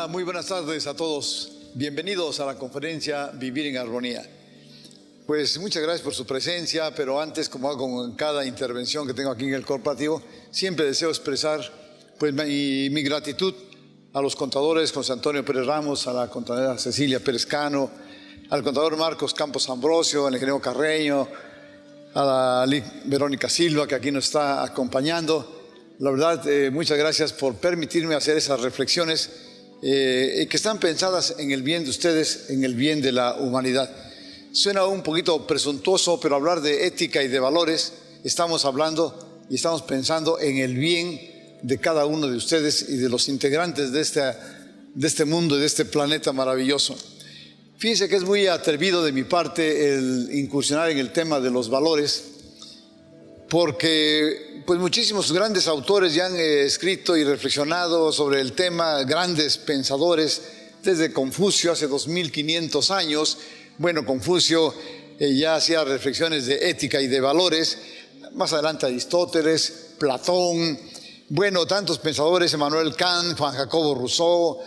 Muy buenas tardes a todos. Bienvenidos a la conferencia Vivir en Armonía. Pues muchas gracias por su presencia, pero antes, como hago en cada intervención que tengo aquí en el corporativo, siempre deseo expresar pues mi gratitud a los contadores José Antonio Pérez Ramos, a la contadora Cecilia Pérez Cano, al contador Marcos Campos Ambrosio, al ingeniero Carreño, a la Verónica Silva, que aquí nos está acompañando. La verdad, muchas gracias por permitirme hacer esas reflexiones que están pensadas en el bien de ustedes, en el bien de la humanidad. Suena un poquito presuntuoso, pero hablar de ética y de valores, estamos hablando y estamos pensando en el bien de cada uno de ustedes y de los integrantes de este mundo y de este planeta maravilloso. Fíjense que es muy atrevido de mi parte el incursionar en el tema de los valores, porque pues muchísimos grandes autores ya han escrito y reflexionado sobre el tema, grandes pensadores, desde Confucio hace 2500 años. Bueno, Confucio ya hacía reflexiones de ética y de valores, más adelante Aristóteles, Platón, bueno, tantos pensadores, Emmanuel Kant, Juan Jacobo Rousseau,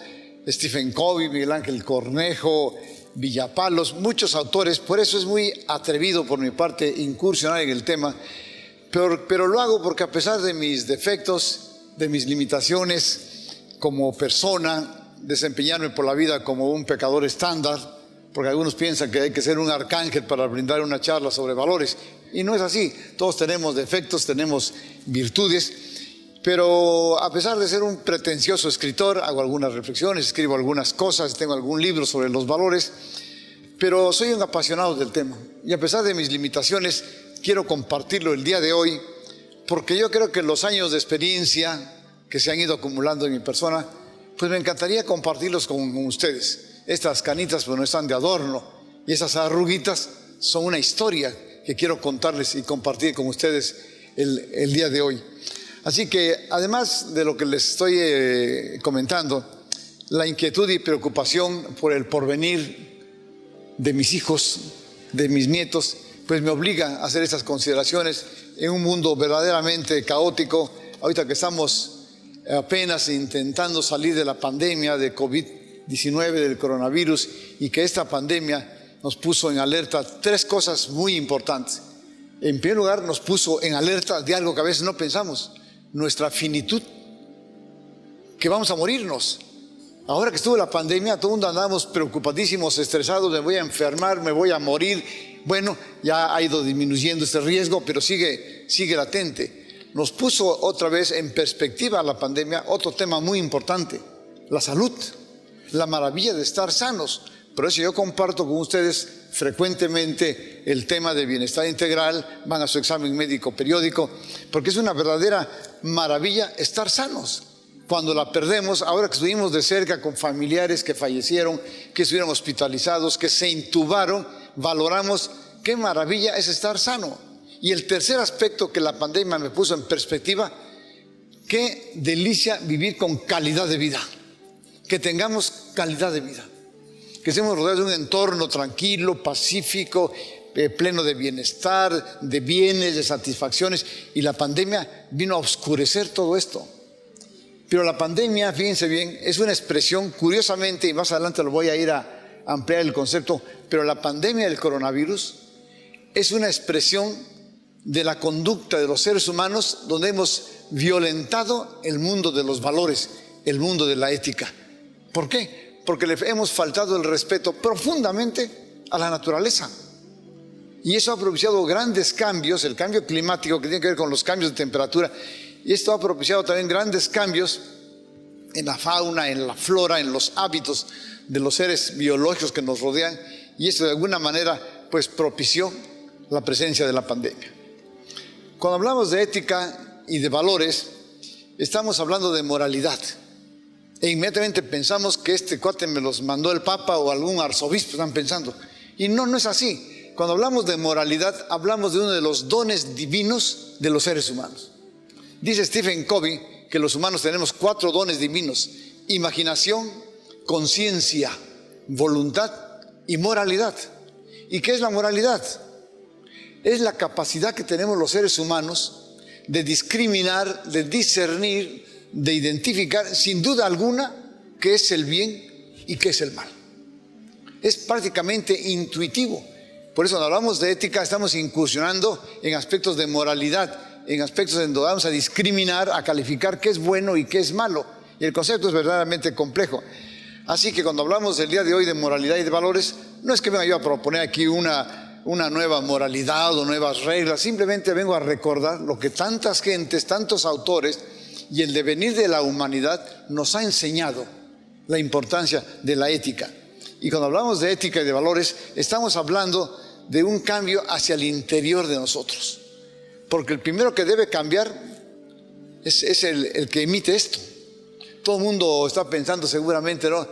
Stephen Covey, Miguel Ángel Cornejo, Villapalos, muchos autores. Por eso es muy atrevido por mi parte incursionar en el tema. Pero lo hago porque a pesar de mis defectos, de mis limitaciones como persona, desempeñarme por la vida como un pecador estándar, porque algunos piensan que hay que ser un arcángel para brindar una charla sobre valores, y no es así. Todos tenemos defectos, tenemos virtudes, pero a pesar de ser un pretencioso escritor, hago algunas reflexiones, escribo algunas cosas, tengo algún libro sobre los valores, pero soy un apasionado del tema, y a pesar de mis limitaciones, quiero compartirlo el día de hoy, porque yo creo que los años de experiencia que se han ido acumulando en mi persona, pues me encantaría compartirlos con ustedes. Estas canitas pues no están de adorno, y esas arruguitas son una historia que quiero contarles y compartir con ustedes el día de hoy. Así que además de lo que les estoy comentando, la inquietud y preocupación por el porvenir de mis hijos, de mis nietos, pues me obliga a hacer estas consideraciones en un mundo verdaderamente caótico. Ahorita que estamos apenas intentando salir de la pandemia de COVID-19, del coronavirus, y que esta pandemia nos puso en alerta tres cosas muy importantes. En primer lugar, nos puso en alerta de algo que a veces no pensamos: nuestra finitud, que vamos a morirnos. Ahora que estuvo la pandemia, todo el mundo andamos preocupadísimos, estresados, me voy a enfermar, me voy a morir. Bueno, ya ha ido disminuyendo este riesgo, pero sigue latente. Nos puso otra vez en perspectiva la pandemia, otro tema muy importante: la salud, la maravilla de estar sanos. Por eso yo comparto con ustedes frecuentemente el tema de bienestar integral, van a su examen médico periódico, porque es una verdadera maravilla estar sanos. Cuando la perdemos, ahora que estuvimos de cerca con familiares que fallecieron, que estuvieron hospitalizados, que se intubaron, valoramos qué maravilla es estar sano. Y el tercer aspecto que la pandemia me puso en perspectiva: qué delicia vivir con calidad de vida, que tengamos calidad de vida, que estemos rodeados de un entorno tranquilo, pacífico, pleno de bienestar, de bienes, de satisfacciones. Y la pandemia vino a oscurecer todo esto. Pero la pandemia, fíjense bien, es una expresión, curiosamente, y más adelante lo voy a ir a ampliar el concepto, pero la pandemia del coronavirus es una expresión de la conducta de los seres humanos, donde hemos violentado el mundo de los valores, el mundo de la ética. ¿Por qué? Porque le hemos faltado el respeto profundamente a la naturaleza. Y eso ha propiciado grandes cambios, el cambio climático que tiene que ver con los cambios de temperatura, y esto ha propiciado también grandes cambios en la fauna, en la flora, en los hábitos de los seres biológicos que nos rodean, y esto de alguna manera pues propició la presencia de la pandemia. Cuando hablamos de ética y de valores, estamos hablando de moralidad, e inmediatamente pensamos que este cuate me los mandó el Papa o algún arzobispo, están pensando, y no es así. Cuando hablamos de moralidad, hablamos de uno de los dones divinos de los seres humanos. Dice Stephen Covey que los humanos tenemos 4 dones divinos: imaginación, conciencia, voluntad y moralidad. ¿Y qué es la moralidad? Es la capacidad que tenemos los seres humanos de discriminar, de discernir, de identificar, sin duda alguna, qué es el bien y qué es el mal. Es prácticamente intuitivo. Por eso cuando hablamos de ética estamos incursionando en aspectos de moralidad, en aspectos en donde vamos a discriminar, a calificar qué es bueno y qué es malo. Y el concepto es verdaderamente complejo. Así que cuando hablamos del día de hoy de moralidad y de valores, no es que venga yo a proponer aquí una nueva moralidad o nuevas reglas, simplemente vengo a recordar lo que tantas gentes, tantos autores y el devenir de la humanidad nos ha enseñado, la importancia de la ética. Y cuando hablamos de ética y de valores, estamos hablando de un cambio hacia el interior de nosotros. Porque el primero que debe cambiar es el que emite esto. Todo el mundo está pensando seguramente, ¿no?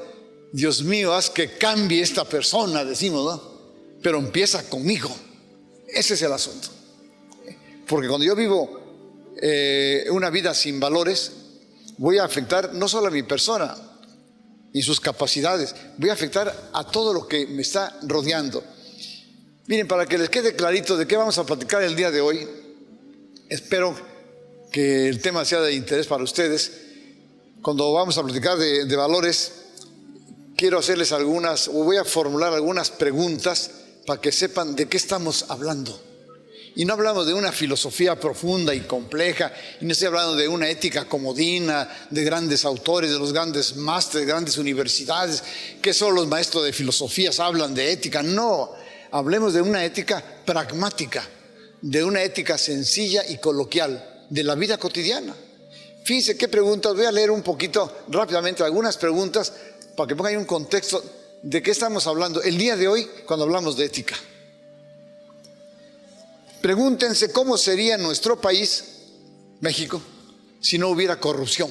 Dios mío, haz que cambie esta persona, decimos, ¿no? Pero empieza conmigo. Ese es el asunto. Porque cuando yo vivo una vida sin valores, voy a afectar no solo a mi persona y sus capacidades, voy a afectar a todo lo que me está rodeando. Miren, para que les quede clarito de qué vamos a platicar el día de hoy, espero que el tema sea de interés para ustedes. Cuando vamos a platicar de valores, quiero hacerles voy a formular algunas preguntas para que sepan de qué estamos hablando. Y no hablamos de una filosofía profunda y compleja, y no estoy hablando de una ética comodina, de grandes autores, de los grandes másteres, de grandes universidades, que solo los maestros de filosofías hablan de ética. No, hablemos de una ética pragmática, de una ética sencilla y coloquial, de la vida cotidiana. Fíjense qué preguntas, voy a leer un poquito rápidamente algunas preguntas para que pongan ahí un contexto de qué estamos hablando el día de hoy cuando hablamos de ética. Pregúntense cómo sería nuestro país, México, si no hubiera corrupción,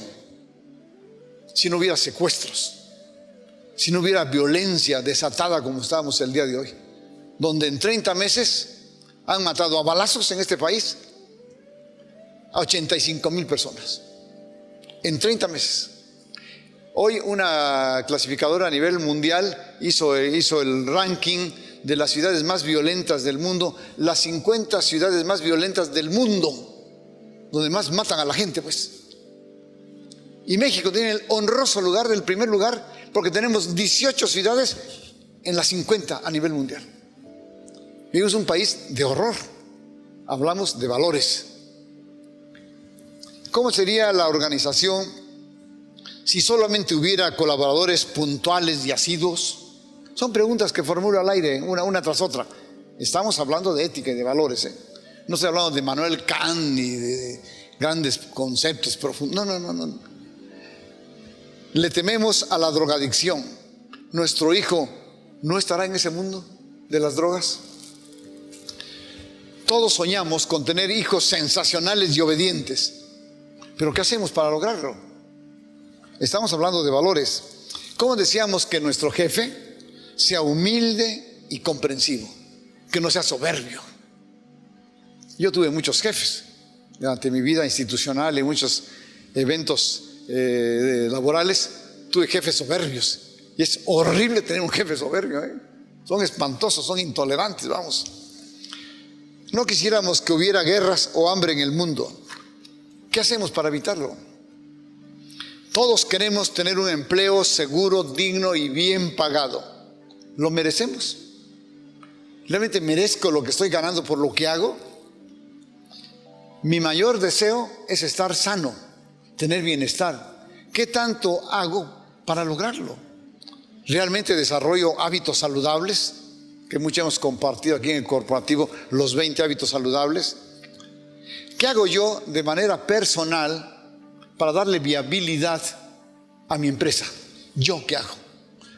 si no hubiera secuestros, si no hubiera violencia desatada como estábamos el día de hoy, donde en 30 meses han matado a balazos en este país a 85,000 personas. En 30 meses. Hoy una clasificadora a nivel mundial hizo el ranking de las ciudades más violentas del mundo, las 50 ciudades más violentas del mundo, donde más matan a la gente, pues. Y México tiene el honroso lugar del primer lugar, porque tenemos 18 ciudades en las 50 a nivel mundial. Vivimos un país de horror. Hablamos de valores. ¿Cómo sería la organización si solamente hubiera colaboradores puntuales y asiduos? Son preguntas que formulo al aire, una tras otra. Estamos hablando de ética y de valores, ¿eh? No estoy hablando de Manuel Kant ni de grandes conceptos profundos. No. Le tememos a la drogadicción. ¿Nuestro hijo no estará en ese mundo de las drogas? Todos soñamos con tener hijos sensacionales y obedientes. ¿Pero qué hacemos para lograrlo? Estamos hablando de valores. ¿Cómo deseamos que nuestro jefe sea humilde y comprensivo? Que no sea soberbio. Yo tuve muchos jefes durante mi vida institucional y muchos eventos laborales. Tuve jefes soberbios. Y es horrible tener un jefe soberbio, ¿eh? Son espantosos, son intolerantes, vamos. No quisiéramos que hubiera guerras o hambre en el mundo. ¿Qué hacemos para evitarlo? Todos queremos tener un empleo seguro, digno y bien pagado. ¿Lo merecemos? ¿Realmente merezco lo que estoy ganando por lo que hago? Mi mayor deseo es estar sano, tener bienestar. ¿Qué tanto hago para lograrlo? ¿Realmente desarrollo hábitos saludables? Que mucho hemos compartido aquí en el corporativo, los 20 hábitos saludables. ¿Qué hago yo de manera personal para darle viabilidad a mi empresa? ¿Yo qué hago?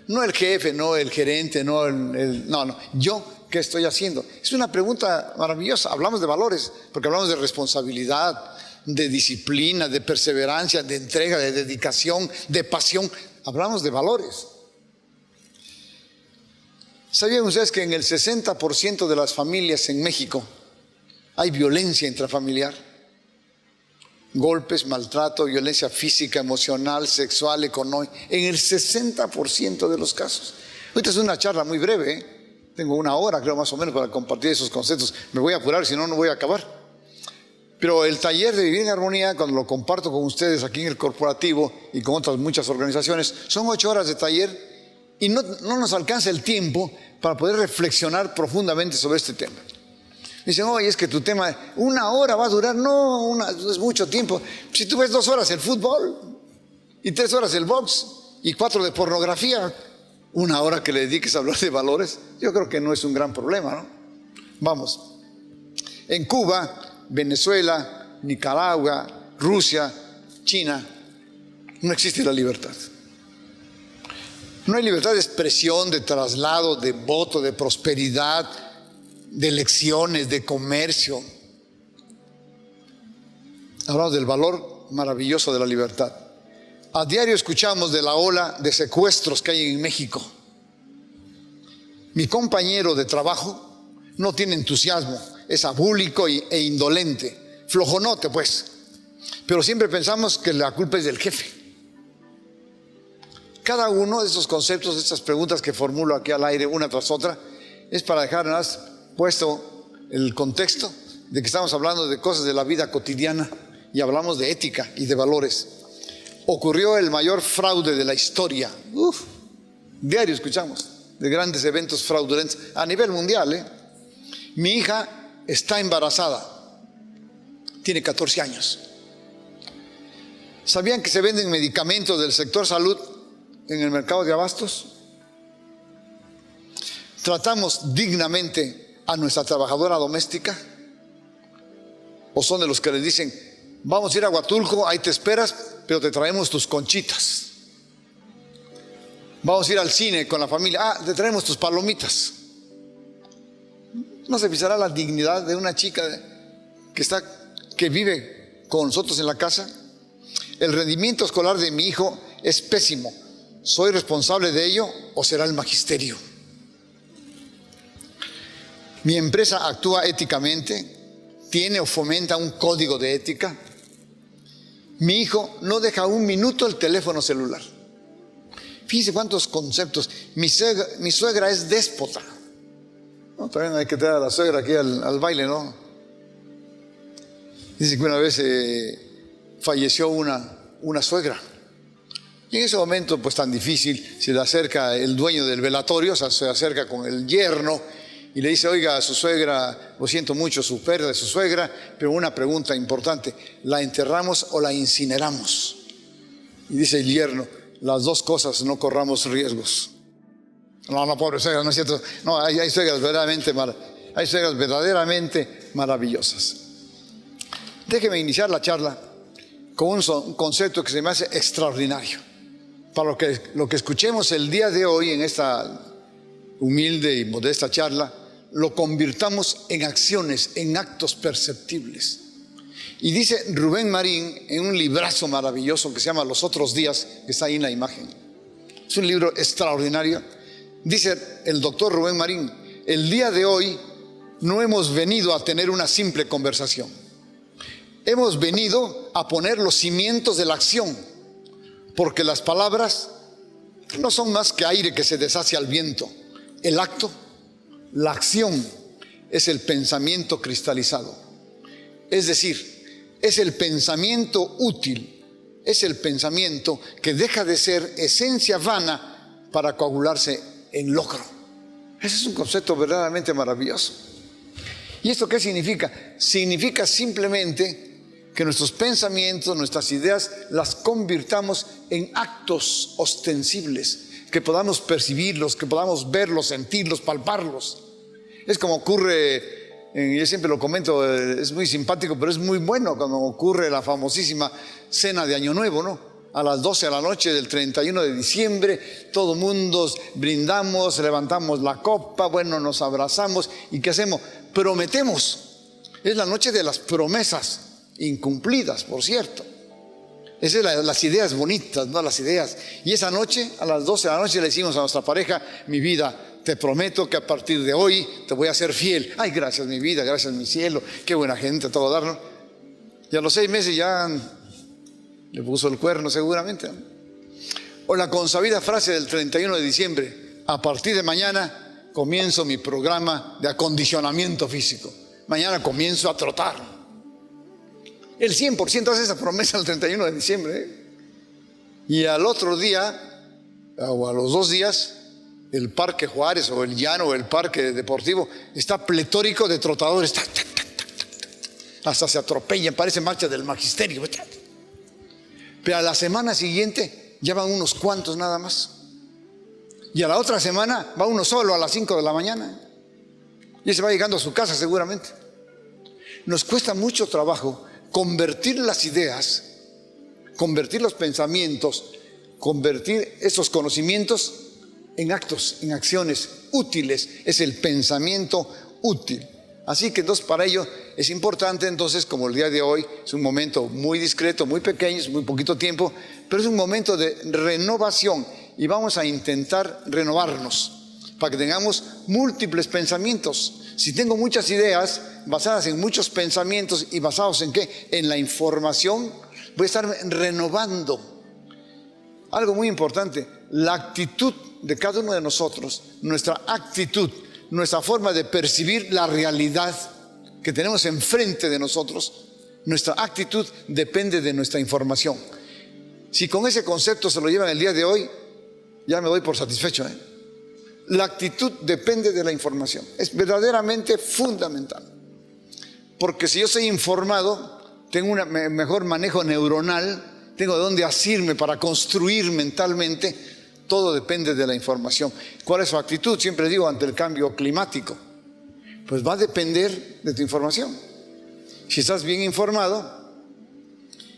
No el jefe, no el gerente, no. ¿Yo qué estoy haciendo? Es una pregunta maravillosa. Hablamos de valores, porque hablamos de responsabilidad, de disciplina, de perseverancia, de entrega, de dedicación, de pasión. Hablamos de valores. ¿Sabían ustedes que en el 60% de las familias en México hay violencia intrafamiliar? Golpes, maltrato, violencia física, emocional, sexual, económica. En el 60% de los casos. Ahorita es una charla muy breve, ¿eh? Tengo una hora, creo, más o menos, para compartir esos conceptos. Me voy a apurar, si no, no voy a acabar. Pero el taller de Vivir en Armonía, cuando lo comparto con ustedes aquí en el corporativo y con otras muchas organizaciones, son 8 horas de taller y no nos alcanza el tiempo para poder reflexionar profundamente sobre este tema. Dicen, oye, es que tu tema, 1 hora va a durar. No, es mucho tiempo. Si tú ves 2 horas el fútbol y 3 horas el box y 4 de pornografía, 1 hora que le dediques a hablar de valores, yo creo que no es un gran problema, ¿no? Vamos. En Cuba, Venezuela, Nicaragua, Rusia, China, no existe la libertad. No hay libertad de expresión, de traslado, de voto, de prosperidad, de elecciones, de comercio. Hablamos del valor maravilloso de la libertad. A diario escuchamos de la ola de secuestros que hay en México. Mi compañero de trabajo no tiene entusiasmo, es abúlico e indolente, flojonote pues, pero siempre pensamos que la culpa es del jefe. Cada uno de esos conceptos, de estas preguntas que formulo aquí al aire una tras otra, es para dejarnos puesto el contexto de que estamos hablando de cosas de la vida cotidiana y hablamos de ética y de valores. Ocurrió el mayor fraude de la historia. Diario escuchamos de grandes eventos fraudulentos a nivel mundial. Mi hija está embarazada, tiene 14 años. ¿Sabían que se venden medicamentos del sector salud en el mercado de abastos? ¿Tratamos dignamente a nuestra trabajadora doméstica? ¿O son de los que les dicen, vamos a ir a Huatulco, ahí te esperas, pero te traemos tus conchitas? Vamos a ir al cine con la familia, te traemos tus palomitas. ¿No se pisará la dignidad de una chica que vive con nosotros en la casa? El rendimiento escolar de mi hijo es pésimo. ¿Soy responsable de ello o será el magisterio? Mi empresa actúa éticamente, tiene o fomenta un código de ética. Mi hijo no deja 1 minuto el teléfono celular. Fíjense cuántos conceptos. Mi suegra es déspota. No, también hay que traer a la suegra aquí al baile, ¿no? Dice que una vez falleció una suegra. Y en ese momento, pues tan difícil, se le acerca el dueño del velatorio, o sea, se acerca con el yerno y le dice, oiga, a su suegra, lo siento mucho su pérdida de su suegra, pero una pregunta importante, ¿la enterramos o la incineramos? Y dice el yerno, las 2 cosas, no corramos riesgos. No, pobre suegra, no es cierto. No, hay suegras verdaderamente maravillosas. Déjeme iniciar la charla con un concepto que se me hace extraordinario. Para lo que escuchemos el día de hoy en esta humilde y modesta charla, lo convirtamos en acciones, en actos perceptibles. Y dice Rubén Marín en un librazo maravilloso que se llama Los Otros Días, que está ahí en la imagen. Es un libro extraordinario. Dice el doctor Rubén Marín, el día de hoy no hemos venido a tener una simple conversación. Hemos venido a poner los cimientos de la acción, porque las palabras no son más que aire que se deshace al viento. El acto, la acción, es el pensamiento cristalizado. Es decir, es el pensamiento útil, es el pensamiento que deja de ser esencia vana para coagularse en logro. Ese es un concepto verdaderamente maravilloso. ¿Y esto qué significa? Significa simplemente que nuestros pensamientos, nuestras ideas, las convirtamos en actos ostensibles, que podamos percibirlos, que podamos verlos, sentirlos, palparlos. Es como ocurre, yo siempre lo comento, es muy simpático, pero es muy bueno cuando ocurre la famosísima cena de Año Nuevo, ¿no? A las 12 de la noche del 31 de diciembre, todo mundo brindamos, levantamos la copa, bueno, nos abrazamos. ¿Y qué hacemos? Prometemos. Es la noche de las promesas incumplidas, por cierto. Esas son las ideas bonitas, ¿no? Las ideas. Y esa noche, a las 12 de la noche, le decimos a nuestra pareja, mi vida, te prometo que a partir de hoy te voy a ser fiel. Ay, gracias mi vida, gracias mi cielo, qué buena gente a todo dar, ¿no? Y a los 6 meses ya le puso el cuerno seguramente, ¿no? O la consabida frase del 31 de diciembre, a partir de mañana comienzo mi programa de acondicionamiento físico. Mañana comienzo a trotar. El 100% hace esa promesa el 31 de diciembre. Y al otro día, o a los 2 días, el Parque Juárez o el Llano o el Parque Deportivo está pletórico de trotadores. Hasta se atropellan, parece marcha del magisterio. Pero a la semana siguiente ya van unos cuantos nada más. Y a la otra semana va uno solo a las 5 de la mañana. Y se va llegando a su casa seguramente. Nos cuesta mucho trabajo convertir las ideas, convertir los pensamientos, convertir esos conocimientos en actos, en acciones útiles. Es el pensamiento útil. Así que entonces para ello es importante, entonces, como el día de hoy es un momento muy discreto, muy pequeño, es muy poquito tiempo, pero es un momento de renovación y vamos a intentar renovarnos para que tengamos múltiples pensamientos. Si tengo muchas ideas basadas en muchos pensamientos y basados en ¿qué? En la información, voy a estar renovando. Algo muy importante, la actitud de cada uno de nosotros, nuestra actitud, nuestra forma de percibir la realidad que tenemos enfrente de nosotros, nuestra actitud depende de nuestra información. Si con ese concepto se lo llevan el día de hoy, ya me doy por satisfecho. La actitud depende de la información. Es verdaderamente fundamental. Porque si yo soy informado, tengo un mejor manejo neuronal, tengo de dónde asirme para construir mentalmente. Todo depende de la información. ¿Cuál es su actitud? Siempre digo, ante el cambio climático. Pues va a depender de tu información. Si estás bien informado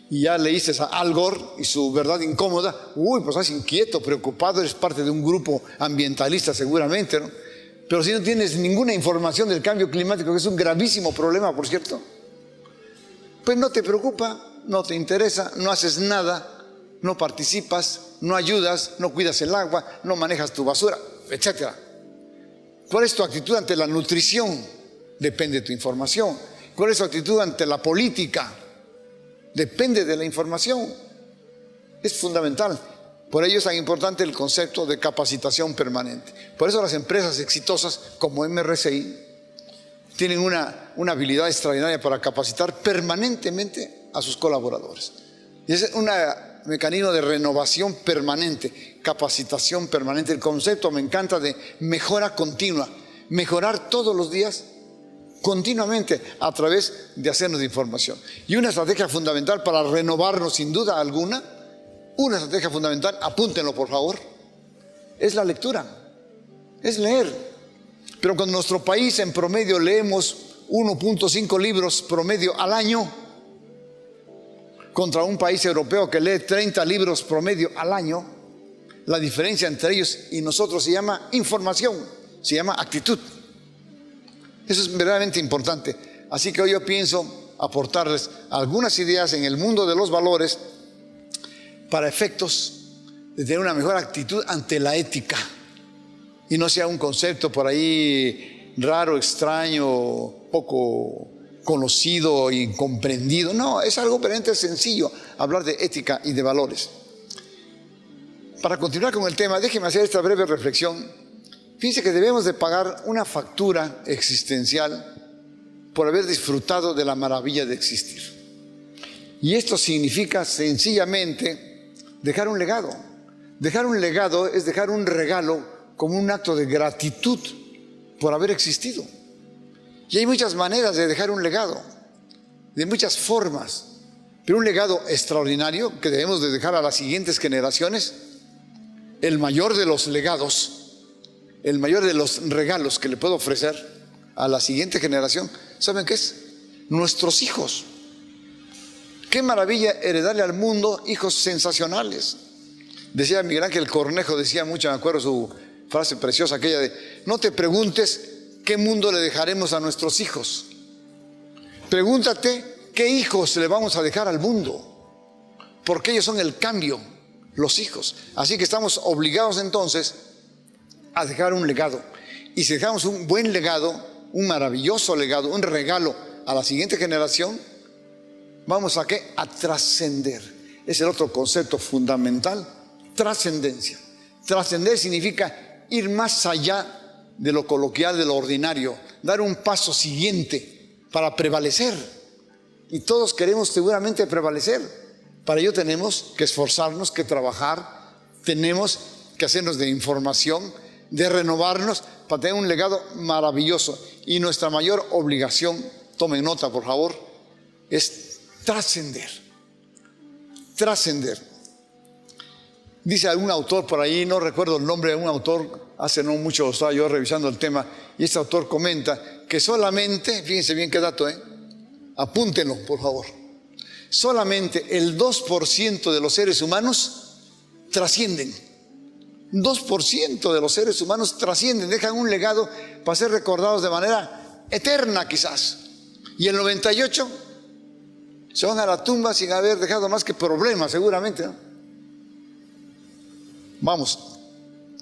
y ya leíste a Al Gore y su verdad incómoda, pues estás inquieto, preocupado, eres parte de un grupo ambientalista seguramente, ¿no? Pero si no tienes ninguna información del cambio climático, que es un gravísimo problema, por cierto, pues no te preocupa, no te interesa, no haces nada, no participas, no ayudas, no cuidas el agua, no manejas tu basura, etc. ¿Cuál es tu actitud ante la nutrición? Depende de tu información. ¿Cuál es tu actitud ante la política? Depende de la información. Es fundamental. Por ello es tan importante el concepto de capacitación permanente. Por eso las empresas exitosas como MRCI tienen una habilidad extraordinaria para capacitar permanentemente a sus colaboradores. Y es un mecanismo de renovación permanente, capacitación permanente. El concepto me encanta de mejora continua, mejorar todos los días, continuamente, a través de hacernos de información. Y una estrategia fundamental para renovarnos, sin duda alguna, una estrategia fundamental, apúntenlo por favor, es la lectura, es leer. Pero cuando en nuestro país en promedio leemos 1.5 libros promedio al año, contra un país europeo que lee 30 libros promedio al año, la diferencia entre ellos y nosotros se llama información, se llama actitud. Eso es verdaderamente importante. Así que hoy yo pienso aportarles algunas ideas en el mundo de los valores para efectos de tener una mejor actitud ante la ética y no sea un concepto por ahí raro, extraño, poco conocido y comprendido. No, es algo verdaderamente sencillo hablar de ética y de valores. Para continuar con el tema, déjenme hacer esta breve reflexión. Fíjense que debemos de pagar una factura existencial por haber disfrutado de la maravilla de existir. Y esto significa sencillamente dejar un legado. Dejar un legado es dejar un regalo como un acto de gratitud por haber existido. Y hay muchas maneras de dejar un legado, de muchas formas, pero un legado extraordinario que debemos de dejar a las siguientes generaciones, el mayor de los legados, el mayor de los regalos que le puedo ofrecer a la siguiente generación, ¿saben qué es? Nuestros hijos. Qué maravilla heredarle al mundo hijos sensacionales. Decía Miguel Ángel Cornejo, decía mucho, me acuerdo su frase preciosa aquella de: no te preguntes qué mundo le dejaremos a nuestros hijos. Pregúntate qué hijos le vamos a dejar al mundo, porque ellos son el cambio, los hijos. Así que estamos obligados entonces a dejar un legado. Y si dejamos un buen legado, un maravilloso legado, un regalo a la siguiente generación, vamos a ¿qué? A trascender. Es el otro concepto fundamental, trascendencia. Trascender significa ir más allá de lo coloquial, de lo ordinario, dar un paso siguiente para prevalecer. y todos queremos seguramente prevalecer. Para ello tenemos que esforzarnos, que trabajar, tenemos que hacernos de información, de renovarnos para tener un legado maravilloso. Y nuestra mayor obligación, tomen nota por favor, es trascender. Trascender. Dice algún autor por ahí, no recuerdo el nombre de un autor, hace no mucho estaba yo revisando el tema, y este autor comenta que solamente, fíjense bien qué dato, apúntenlo por favor, solamente el 2% de los seres humanos trascienden. 2% de los seres humanos trascienden, dejan un legado para ser recordados de manera eterna quizás. Y el 98% se van a la tumba sin haber dejado más que problemas seguramente, ¿no? Vamos,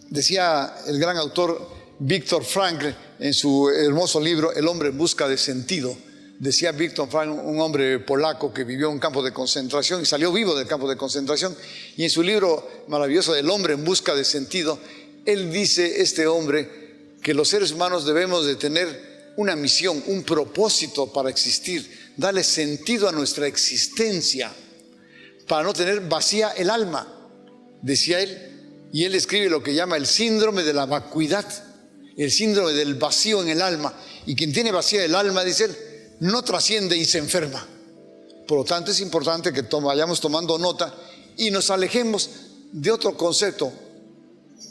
decía el gran autor Viktor Frankl en su hermoso libro El hombre en busca de sentido. Decía Viktor Frankl, un hombre polaco que vivió en un campo de concentración y salió vivo del campo de concentración. Y en su libro maravilloso El hombre en busca de sentido, él dice, este hombre, que los seres humanos debemos de tener una misión, un propósito para existir, darle sentido a nuestra existencia, para no tener vacía el alma, decía él. Y él escribe lo que llama el síndrome de la vacuidad, el síndrome del vacío en el alma. Y quien tiene vacía el alma, dice él, no trasciende y se enferma. Por lo tanto, es importante que vayamos tomando nota y nos alejemos de otro concepto.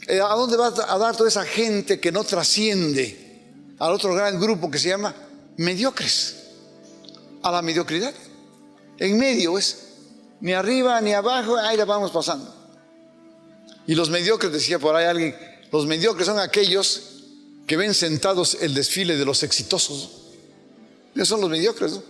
¿A dónde va a dar toda esa gente que no trasciende? Al otro gran grupo que se llama mediocres, a la mediocridad. En medio es, ni arriba ni abajo, ahí la vamos pasando. Y los mediocres, decía por ahí alguien, los mediocres son aquellos que ven sentados el desfile de los exitosos. Esos son los mediocres, ¿no?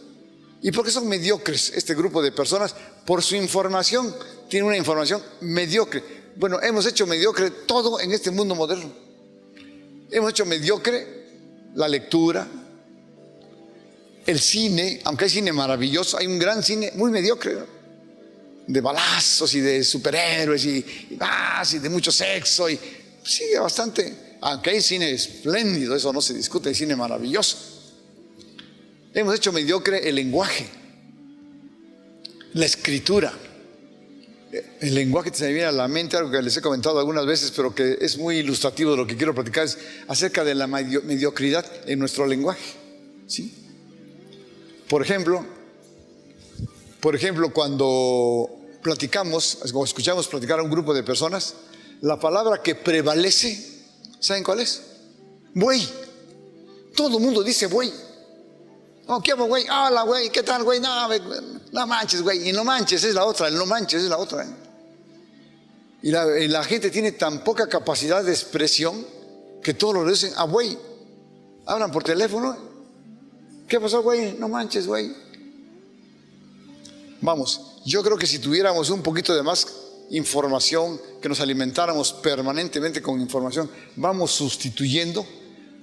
¿Y por qué son mediocres este grupo de personas? Por su información, tienen una información mediocre. Bueno, hemos hecho mediocre todo en este mundo moderno. Hemos hecho mediocre la lectura, el cine, aunque hay cine maravilloso, hay un gran cine muy mediocre, ¿no? De balazos y de superhéroes y de mucho sexo y sigue bastante, aunque hay cine espléndido, eso no se discute, hay cine maravilloso. Hemos hecho mediocre el lenguaje, la escritura. El lenguaje se me viene a la mente algo que les he comentado algunas veces, pero que es muy ilustrativo de lo que quiero platicar, es acerca de la mediocridad en nuestro lenguaje, ¿sí? Por ejemplo, cuando platicamos, o escuchamos platicar a un grupo de personas, la palabra que prevalece, ¿saben cuál es? Buey. Todo el mundo dice buey. Oh, ¿qué hago, güey? Hola, güey, ¿qué tal, güey? No manches, güey. Y no manches es la otra, el no manches es la otra. Y la gente tiene tan poca capacidad de expresión que todos lo dicen a güey. Hablan por teléfono. ¿Qué pasó, güey? No manches, güey. Vamos, yo creo que si tuviéramos un poquito de más información, que nos alimentáramos permanentemente con información, vamos sustituyendo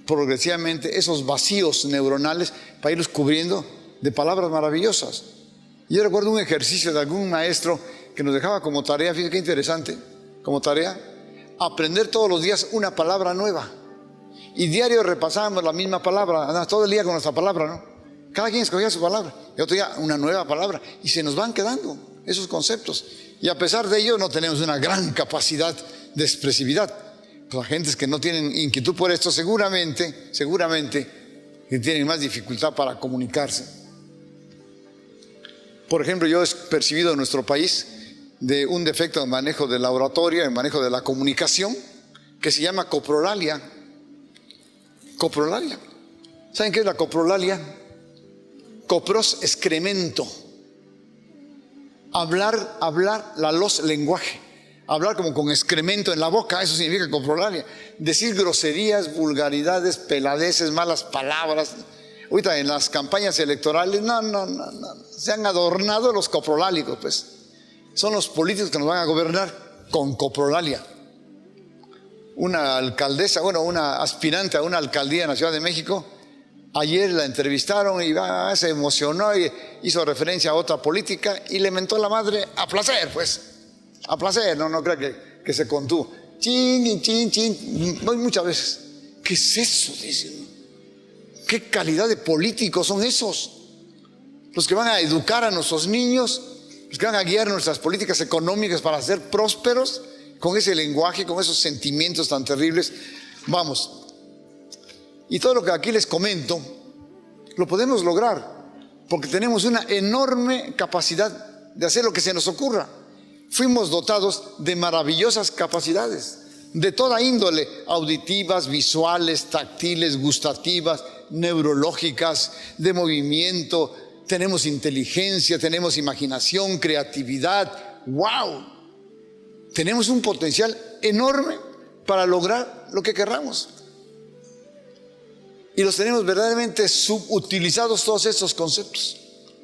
progresivamente esos vacíos neuronales para irlos cubriendo de palabras maravillosas. Yo recuerdo un ejercicio de algún maestro que nos dejaba como tarea, fíjense qué interesante, como tarea, aprender todos los días una palabra nueva. Y diario repasábamos la misma palabra, todo el día con nuestra palabra, ¿no? Cada quien escogía su palabra, y otro día una nueva palabra, y se nos van quedando esos conceptos. Y a pesar de ello no tenemos una gran capacidad de expresividad. Pues la gente que no tienen inquietud por esto seguramente que tienen más dificultad para comunicarse. Por ejemplo, yo he percibido en nuestro país de un defecto en manejo de la oratoria, en manejo de la comunicación, que se llama coprolalia. Coprolalia. ¿Saben qué es la coprolalia? Copros, excremento. Hablar, lenguaje. Hablar como con excremento en la boca, eso significa coprolalia. Decir groserías, vulgaridades, peladeces, malas palabras. Ahorita en las campañas electorales, no. Se han adornado los coprolálicos, pues. Son los políticos que nos van a gobernar con coprolalia. Una alcaldesa, una aspirante a una alcaldía en la Ciudad de México, ayer la entrevistaron y se emocionó y hizo referencia a otra política y le mentó la madre a placer, pues. A placer, no creo que se contuvo. Chin, voy muchas veces. ¿Qué es eso? Dicen. ¿Qué calidad de políticos son esos? los que van a educar a nuestros niños, los que van a guiar nuestras políticas económicas para ser prósperos, con ese lenguaje, con esos sentimientos tan terribles. Vamos. Y todo lo que aquí les comento, lo podemos lograr, porque tenemos una enorme capacidad de hacer lo que se nos ocurra. Fuimos dotados de maravillosas capacidades, de toda índole, auditivas, visuales, táctiles, gustativas, neurológicas, de movimiento. Tenemos inteligencia, tenemos imaginación, creatividad. ¡Wow! Tenemos un potencial enorme para lograr lo que querramos. Y los tenemos verdaderamente subutilizados, todos estos conceptos.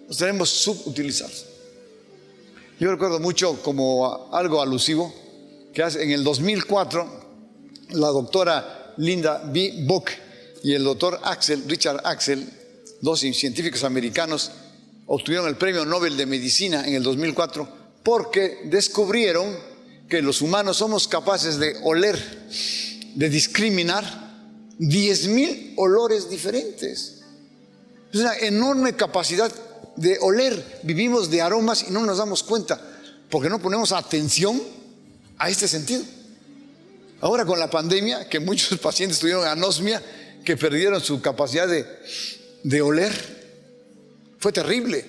Los tenemos subutilizados. Yo recuerdo mucho como algo alusivo que en el 2004 la doctora Linda B. Buck y el doctor Richard Axel, dos científicos americanos, obtuvieron el Premio Nobel de Medicina en el 2004 porque descubrieron que los humanos somos capaces de oler, de discriminar 10,000 olores diferentes. Es una enorme capacidad de oler. Vivimos de aromas y no nos damos cuenta porque no ponemos atención a este sentido. Ahora con la pandemia, que muchos pacientes tuvieron anosmia, que perdieron su capacidad de oler, fue terrible.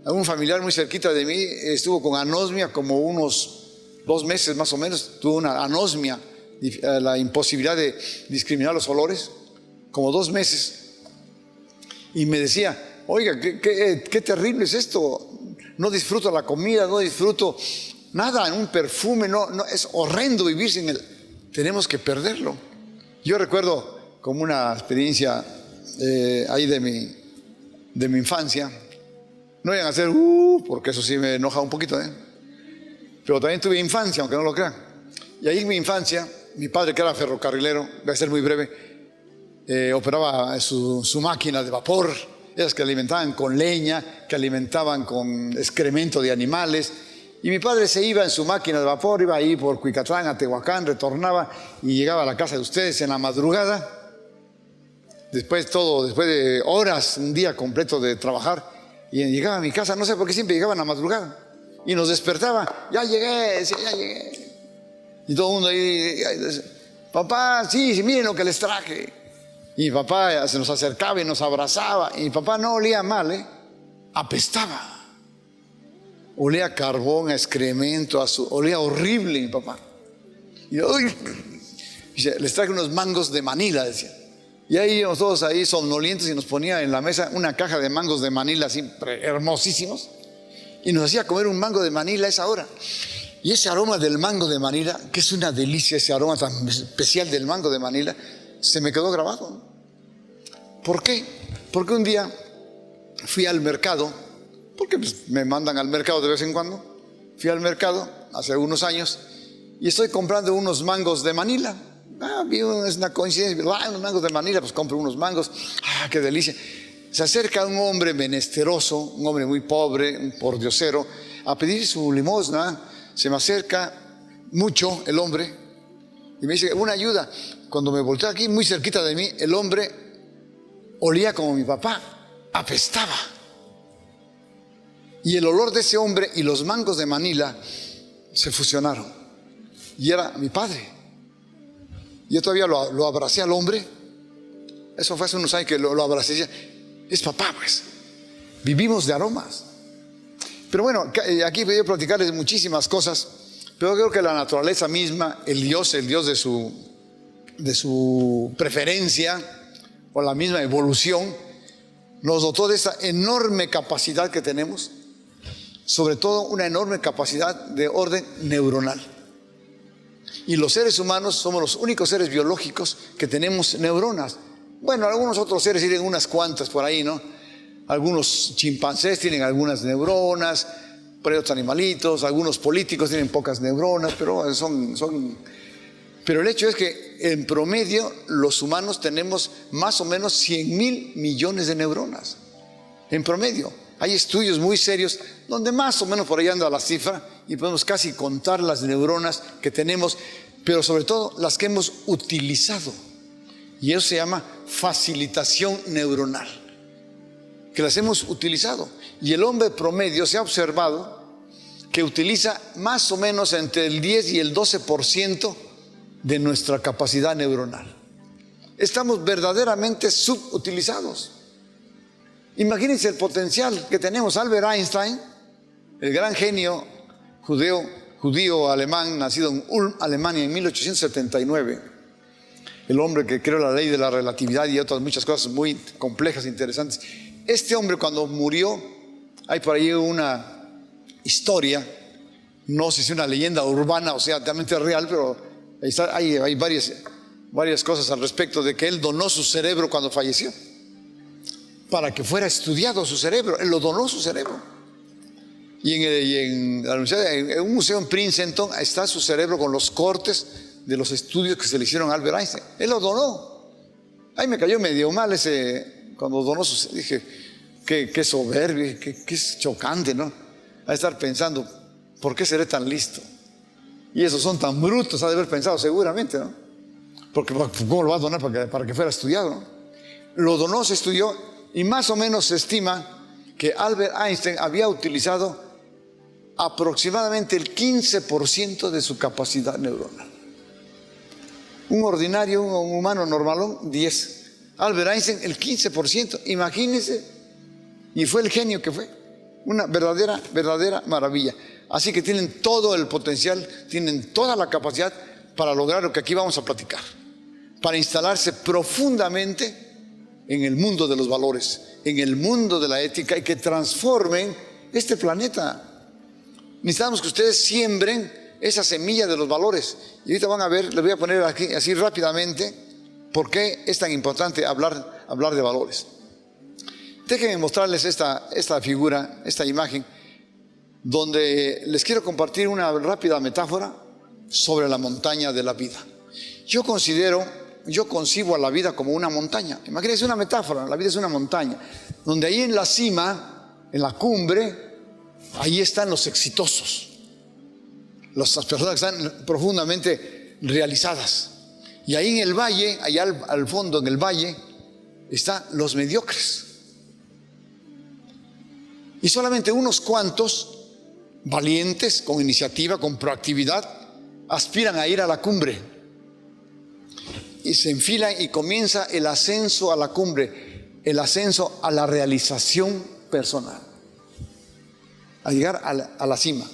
Un familiar muy cerquita de mí estuvo con anosmia como unos 2 meses más o menos. Tuvo una anosmia, la imposibilidad de discriminar los olores, como 2 meses. Y me decía: oiga, qué terrible es esto. No disfruto la comida, no disfruto nada, un perfume, no, es horrendo vivir sin él. Tenemos que perderlo. Yo recuerdo como una experiencia ahí de mi infancia. No vayan a hacer porque eso sí me enoja un poquito, pero también tuve infancia, aunque no lo crean. Y ahí en mi infancia, mi padre, que era ferrocarrilero, voy a ser muy breve, operaba su máquina de vapor, esas que alimentaban con leña, que alimentaban con excremento de animales. Y mi padre se iba en su máquina de vapor, iba ahí por Cuicatlán a Tehuacán, retornaba y llegaba a la casa de ustedes en la madrugada, después de horas, un día completo de trabajar, y llegaba a mi casa, no sé por qué siempre llegaba en la madrugada, y nos despertaba: ya llegué, decía, ya llegué. Y todo el mundo ahí: papá, sí, miren lo que les traje. Y mi papá se nos acercaba y nos abrazaba. Y mi papá no olía mal, apestaba. Olía a carbón, a excremento, olía horrible mi papá. Y dice: les traje unos mangos de Manila, decía. Y ahí íbamos todos ahí somnolientos y nos ponía en la mesa una caja de mangos de Manila así hermosísimos. Y nos hacía comer un mango de Manila a esa hora. Y ese aroma del mango de Manila, que es una delicia, ese aroma tan especial del mango de Manila, se me quedó grabado. ¿Por qué? Porque un día fui al mercado, porque me mandan al mercado de vez en cuando. Fui al mercado hace unos años y estoy comprando unos mangos de Manila. Es una coincidencia, unos mangos de Manila, pues compro unos mangos. Qué delicia. Se acerca un hombre menesteroso, un hombre muy pobre, un pordiosero, a pedir su limosna. Se me acerca mucho el hombre y me dice: una ayuda. Cuando me volteé aquí, muy cerquita de mí, el hombre olía como mi papá, apestaba. Y el olor de ese hombre y los mangos de Manila se fusionaron. Y era mi padre. Yo todavía lo abracé al hombre. Eso fue hace unos años que lo abracé y decía: es papá, pues. Vivimos de aromas. Pero bueno, aquí voy a platicarles muchísimas cosas, pero creo que la naturaleza misma, el Dios de su preferencia, o la misma evolución, nos dotó de esa enorme capacidad que tenemos, sobre todo una enorme capacidad de orden neuronal. Y los seres humanos somos los únicos seres biológicos que tenemos neuronas. Bueno, algunos otros seres tienen unas cuantas por ahí, ¿no? Algunos chimpancés tienen algunas neuronas, pero hay otros animalitos, algunos políticos tienen pocas neuronas, pero Pero el hecho es que en promedio los humanos tenemos más o menos 100,000 millones de neuronas. En promedio. Hay estudios muy serios donde más o menos por ahí anda la cifra y podemos casi contar las neuronas que tenemos, pero sobre todo las que hemos utilizado. Y eso se llama facilitación neuronal. que las hemos utilizado. Y el hombre promedio se ha observado que utiliza más o menos entre el 10 y el 12% de nuestra capacidad neuronal. Estamos verdaderamente subutilizados. Imagínense el potencial que tenemos. Albert Einstein, el gran genio judío alemán, nacido en Ulm, Alemania, en 1879, el hombre que creó la ley de la relatividad y otras muchas cosas muy complejas e interesantes. Este hombre, cuando murió, hay por ahí una historia, no sé si una leyenda urbana o sea realmente real, pero hay varias cosas al respecto de que él donó su cerebro cuando falleció, para que fuera estudiado su cerebro. Él lo donó, su cerebro. Y en la universidad, en un museo en Princeton, está su cerebro con los cortes de los estudios que se le hicieron a Albert Einstein. Él lo donó. Ahí me cayó medio mal cuando donó su cerebro. Dije, qué soberbio, qué chocante, ¿no? A estar pensando, ¿por qué seré tan listo? Y esos son tan brutos, ha de haber pensado seguramente, ¿no? Porque ¿cómo lo va a donar para que fuera estudiado, ¿no? Lo donó, se estudió, y más o menos se estima que Albert Einstein había utilizado aproximadamente el 15% de su capacidad neuronal. Un ordinario, un humano normalón, 10%. Albert Einstein, el 15%, imagínense. Y fue el genio que fue. Una verdadera maravilla. Así que tienen todo el potencial, tienen toda la capacidad para lograr lo que aquí vamos a platicar. Para instalarse profundamente en el mundo de los valores, en el mundo de la ética, y que transformen este planeta. Necesitamos que ustedes siembren esa semilla de los valores. Y ahorita van a ver, les voy a poner aquí así rápidamente por qué es tan importante hablar de valores. Déjenme mostrarles esta figura, esta imagen, donde les quiero compartir una rápida metáfora sobre la montaña de la vida. Yo concibo a la vida como una montaña. Imagínense una metáfora, la vida es una montaña, donde ahí en la cima, en la cumbre, ahí están los exitosos, las personas que están profundamente realizadas. Y ahí en el valle, allá al fondo en el valle, están los mediocres. Y solamente unos cuantos valientes, con iniciativa, con proactividad, aspiran a ir a la cumbre. Y se enfilan y comienza el ascenso a la cumbre, el ascenso a la realización personal, a llegar a la cima.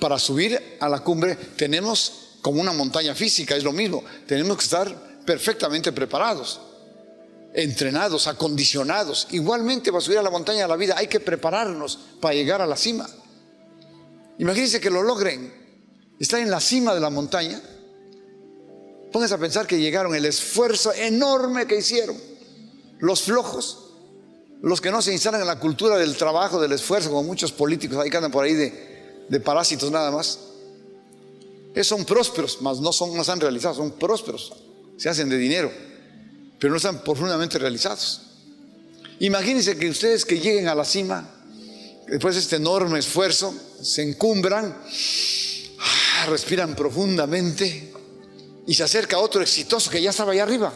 Para subir a la cumbre tenemos, como una montaña física, es lo mismo, tenemos que estar perfectamente preparados, entrenados, acondicionados. Igualmente, para subir a la montaña de la vida hay que prepararnos para llegar a la cima. Imagínense que lo logren, estar en la cima de la montaña. Pónganse a pensar que llegaron, el esfuerzo enorme que hicieron. Los flojos, los que no se instalan en la cultura del trabajo, del esfuerzo, como muchos políticos ahí que andan por ahí de parásitos nada más. Esos son prósperos, mas no están realizados, son prósperos, se hacen de dinero, pero no están profundamente realizados. Imagínense que ustedes que lleguen a la cima, después de este enorme esfuerzo, se encumbran, respiran profundamente y se acerca otro exitoso que ya estaba allá arriba.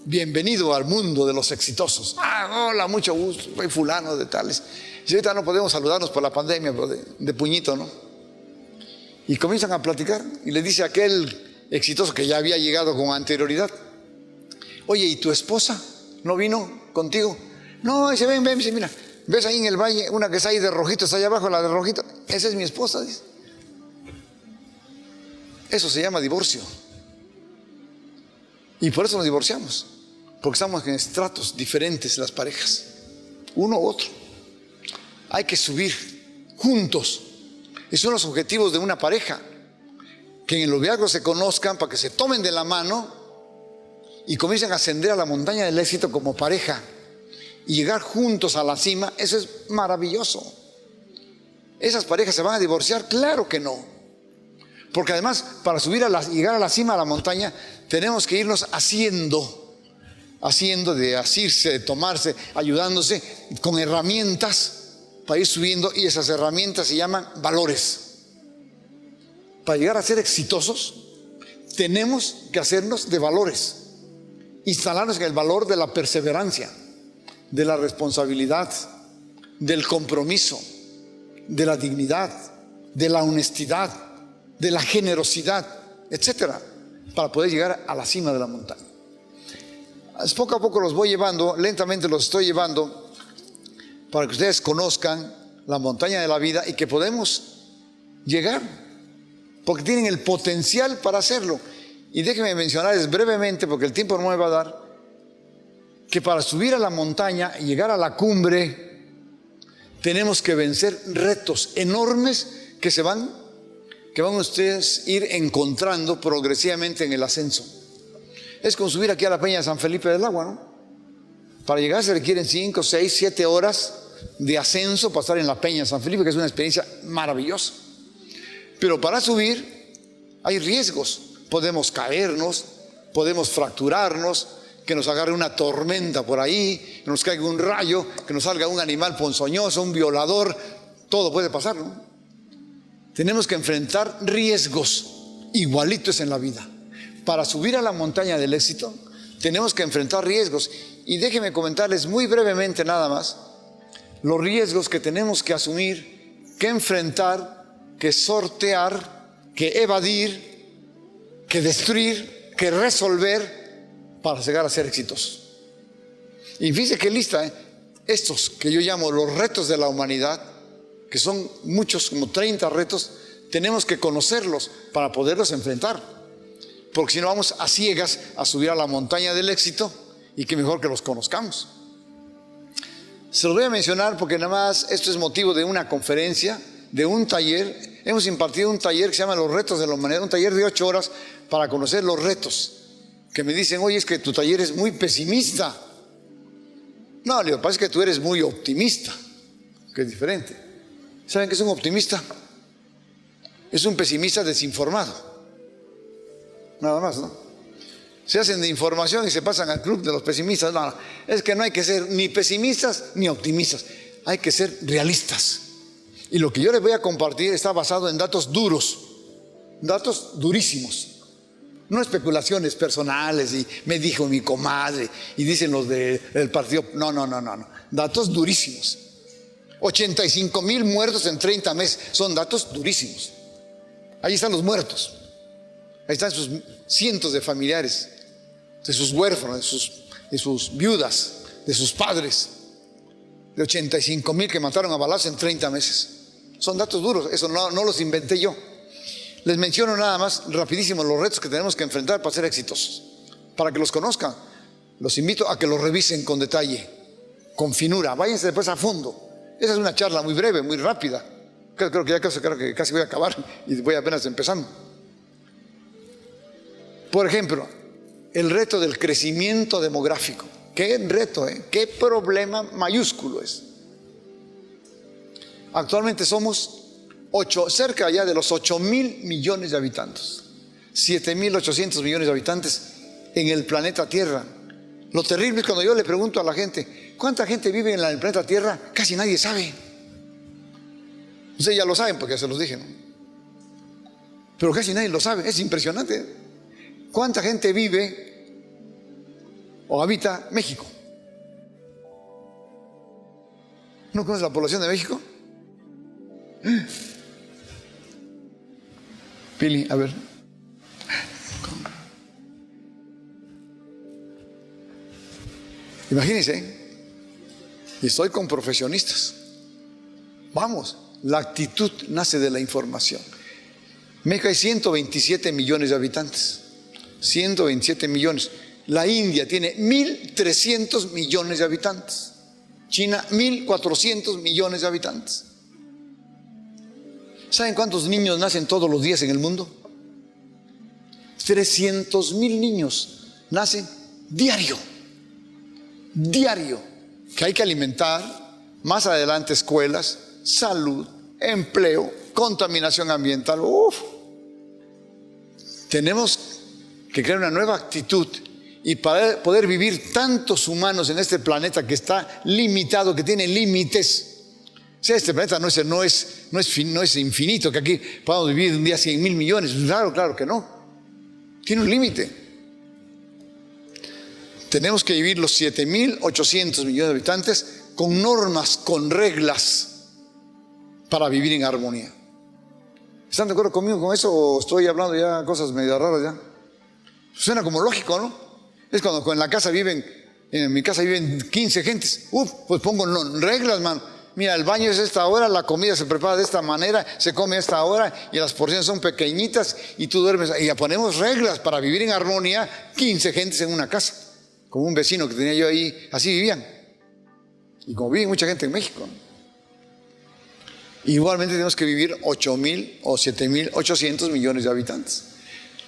Bienvenido al mundo de los exitosos. Hola, mucho gusto, soy fulano de tales. Y ahorita no podemos saludarnos por la pandemia, pero de puñito, ¿no? Y comienzan a platicar y le dice a aquel exitoso que ya había llegado con anterioridad: oye, ¿y tu esposa no vino contigo? No, dice, ven, dice, mira, ¿ves ahí en el valle una que está ahí de rojito, está allá abajo, la de rojito? Esa es mi esposa, dice. Eso se llama divorcio. Y por eso nos divorciamos, porque estamos en estratos diferentes las parejas, uno u otro. Hay que subir juntos. Esos son los objetivos de una pareja, que en el noviazgo se conozcan para que se tomen de la mano y comiencen a ascender a la montaña del éxito como pareja y llegar juntos a la cima. Eso es maravilloso. ¿Esas parejas se van a divorciar? Claro que no. Porque además, para llegar a la cima de la montaña, tenemos que irnos haciendo de asirse, de tomarse, ayudándose con herramientas para ir subiendo, y esas herramientas se llaman valores. Para llegar a ser exitosos, tenemos que hacernos de valores, instalarnos en el valor de la perseverancia, de la responsabilidad, del compromiso, de la dignidad, de la honestidad, de la generosidad, etcétera, para poder llegar a la cima de la montaña. Poco a poco los voy llevando, lentamente los estoy llevando, para que ustedes conozcan la montaña de la vida y que podemos llegar, porque tienen el potencial para hacerlo. Y déjenme mencionarles brevemente, porque el tiempo no me va a dar, que para subir a la montaña y llegar a la cumbre, tenemos que vencer retos enormes que van ustedes a ir encontrando progresivamente en el ascenso. Es como subir aquí a la Peña de San Felipe del Agua, ¿no? Para llegar se requieren 5, 6, 7 horas de ascenso para estar en la Peña de San Felipe, que es una experiencia maravillosa. Pero para subir hay riesgos. Podemos caernos, podemos fracturarnos, que nos agarre una tormenta por ahí, que nos caiga un rayo, que nos salga un animal ponzoñoso, un violador. Todo puede pasar, ¿no? Tenemos que enfrentar riesgos. Igualito es en la vida. Para subir a la montaña del éxito tenemos que enfrentar riesgos. Y déjenme comentarles muy brevemente nada más los riesgos que tenemos que asumir, que enfrentar, que sortear, que evadir, que destruir, que resolver para llegar a ser exitosos. Y fíjense qué lista, estos que yo llamo los retos de la humanidad, que son muchos, como 30 retos, tenemos que conocerlos para poderlos enfrentar. Porque si no vamos a ciegas a subir a la montaña del éxito, y qué mejor que los conozcamos. Se los voy a mencionar porque nada más esto es motivo de una conferencia, de un taller. Hemos impartido un taller que se llama Los Retos de la Humanidad, un taller de 8 horas para conocer los retos. Que me dicen, oye, es que tu taller es muy pesimista. No, lo que pasa es que tú eres muy optimista, que es diferente. ¿Saben qué es un optimista? Es un pesimista desinformado. Nada más, ¿no? Se hacen de información y se pasan al club de los pesimistas. No, es que no hay que ser ni pesimistas ni optimistas. Hay que ser realistas. Y lo que yo les voy a compartir está basado en datos duros, datos durísimos. No especulaciones personales y me dijo mi comadre y dicen los del partido. No. Datos durísimos. 85,000 muertos en 30 meses. Son datos durísimos. Ahí están los muertos. Ahí están sus cientos de familiares, de sus huérfanos, de sus viudas, de sus padres. De 85,000 que mataron a balazos en 30 meses. Son datos duros. Eso no los inventé yo. Les menciono nada más rapidísimo los retos que tenemos que enfrentar para ser exitosos, para que los conozcan. Los invito a que los revisen con detalle, con finura. Váyanse después a fondo. Esa es una charla muy breve, muy rápida. Creo que casi voy a acabar y voy apenas empezando. Por ejemplo, el reto del crecimiento demográfico. Qué reto, qué problema mayúsculo es. Actualmente somos cerca ya de los 8,000 millones de habitantes, 7,800 millones de habitantes en el planeta Tierra. Lo terrible es cuando yo le pregunto a la gente, ¿cuánta gente vive en el planeta Tierra? Casi nadie sabe. Ustedes ya lo saben porque ya se los dije, ¿no? Pero casi nadie lo sabe, es impresionante. ¿Cuánta gente vive o habita México? ¿No conoces la población de México? Pili, a ver. Imagínense, y estoy con profesionistas. Vamos, la actitud nace de la información. México hay 127 millones de habitantes. 127 millones. La India tiene 1,300 millones de habitantes. China, 1,400 millones de habitantes. ¿Saben cuántos niños nacen todos los días en el mundo? 300,000 niños nacen diario. Diario. Que hay que alimentar. Más adelante escuelas, salud, empleo, contaminación ambiental. Tenemos que crear una nueva actitud y para poder vivir tantos humanos en este planeta que está limitado, que tiene límites. O sea, este planeta no es infinito, que aquí podamos vivir un día 100,000 millones. Claro que no. Tiene un límite. Tenemos que vivir los 7.800 millones de habitantes con normas, con reglas, para vivir en armonía. ¿Están de acuerdo conmigo con eso o estoy hablando ya cosas medio raras ya? Suena como lógico, ¿no? Es cuando en la casa viven, en mi casa viven 15 gentes. Pues pongo reglas, man. Mira, el baño es esta hora, la comida se prepara de esta manera, se come a esta hora y las porciones son pequeñitas y tú duermes. Y ya ponemos reglas para vivir en armonía, 15 gentes en una casa. Como un vecino que tenía yo ahí, así vivían. Y como vive mucha gente en México, ¿no? Igualmente tenemos que vivir 8.000 o 7.800 millones de habitantes.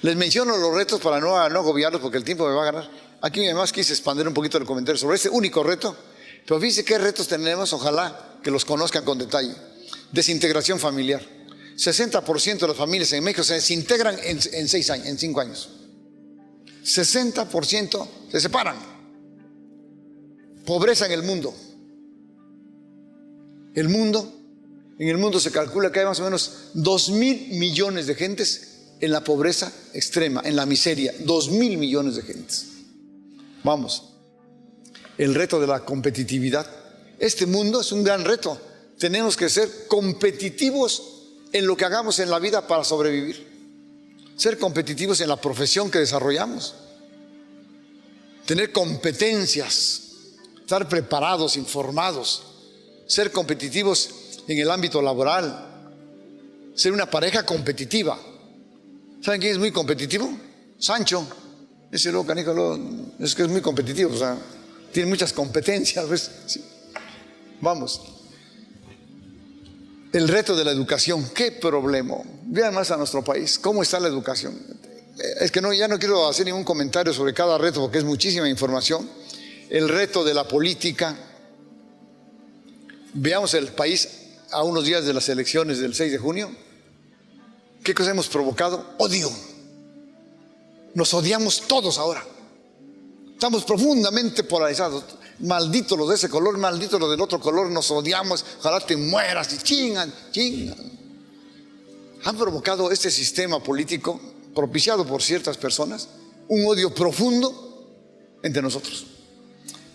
Les menciono los retos para no agobiarlos porque el tiempo me va a ganar. Aquí además quise expandir un poquito el comentario sobre este único reto. Pero fíjense qué retos tenemos, ojalá que los conozcan con detalle. Desintegración familiar. 60% de las familias en México se desintegran en 6 años, en 5 años. 60% se separan. Pobreza en el mundo. En el mundo se calcula que hay más o menos 2.000 millones de gentes en la pobreza extrema, en la miseria. 2.000 millones de gentes. Vamos. El reto de la competitividad. Este mundo es un gran reto. Tenemos que ser competitivos en lo que hagamos en la vida para sobrevivir. Ser competitivos en la profesión que desarrollamos. Tener competencias. Estar preparados, informados. Ser competitivos en el ámbito laboral. Ser una pareja competitiva. ¿Saben quién es muy competitivo? Sancho. Ese loco, Canícalo, es que es muy competitivo, o sea, tiene muchas competencias, ¿ves? Sí. Vamos. El reto de la educación, qué problema. Vean más a nuestro país, cómo está la educación. Es que ya no quiero hacer ningún comentario sobre cada reto porque es muchísima información. El reto de la política. Veamos el país a unos días de las elecciones del 6 de junio. ¿Qué cosa hemos provocado? Odio. Nos odiamos todos ahora. Estamos profundamente polarizados. Malditos los de ese color, malditos los del otro color, nos odiamos. Ojalá te mueras y chingan. Han provocado este sistema político, propiciado por ciertas personas, un odio profundo entre nosotros.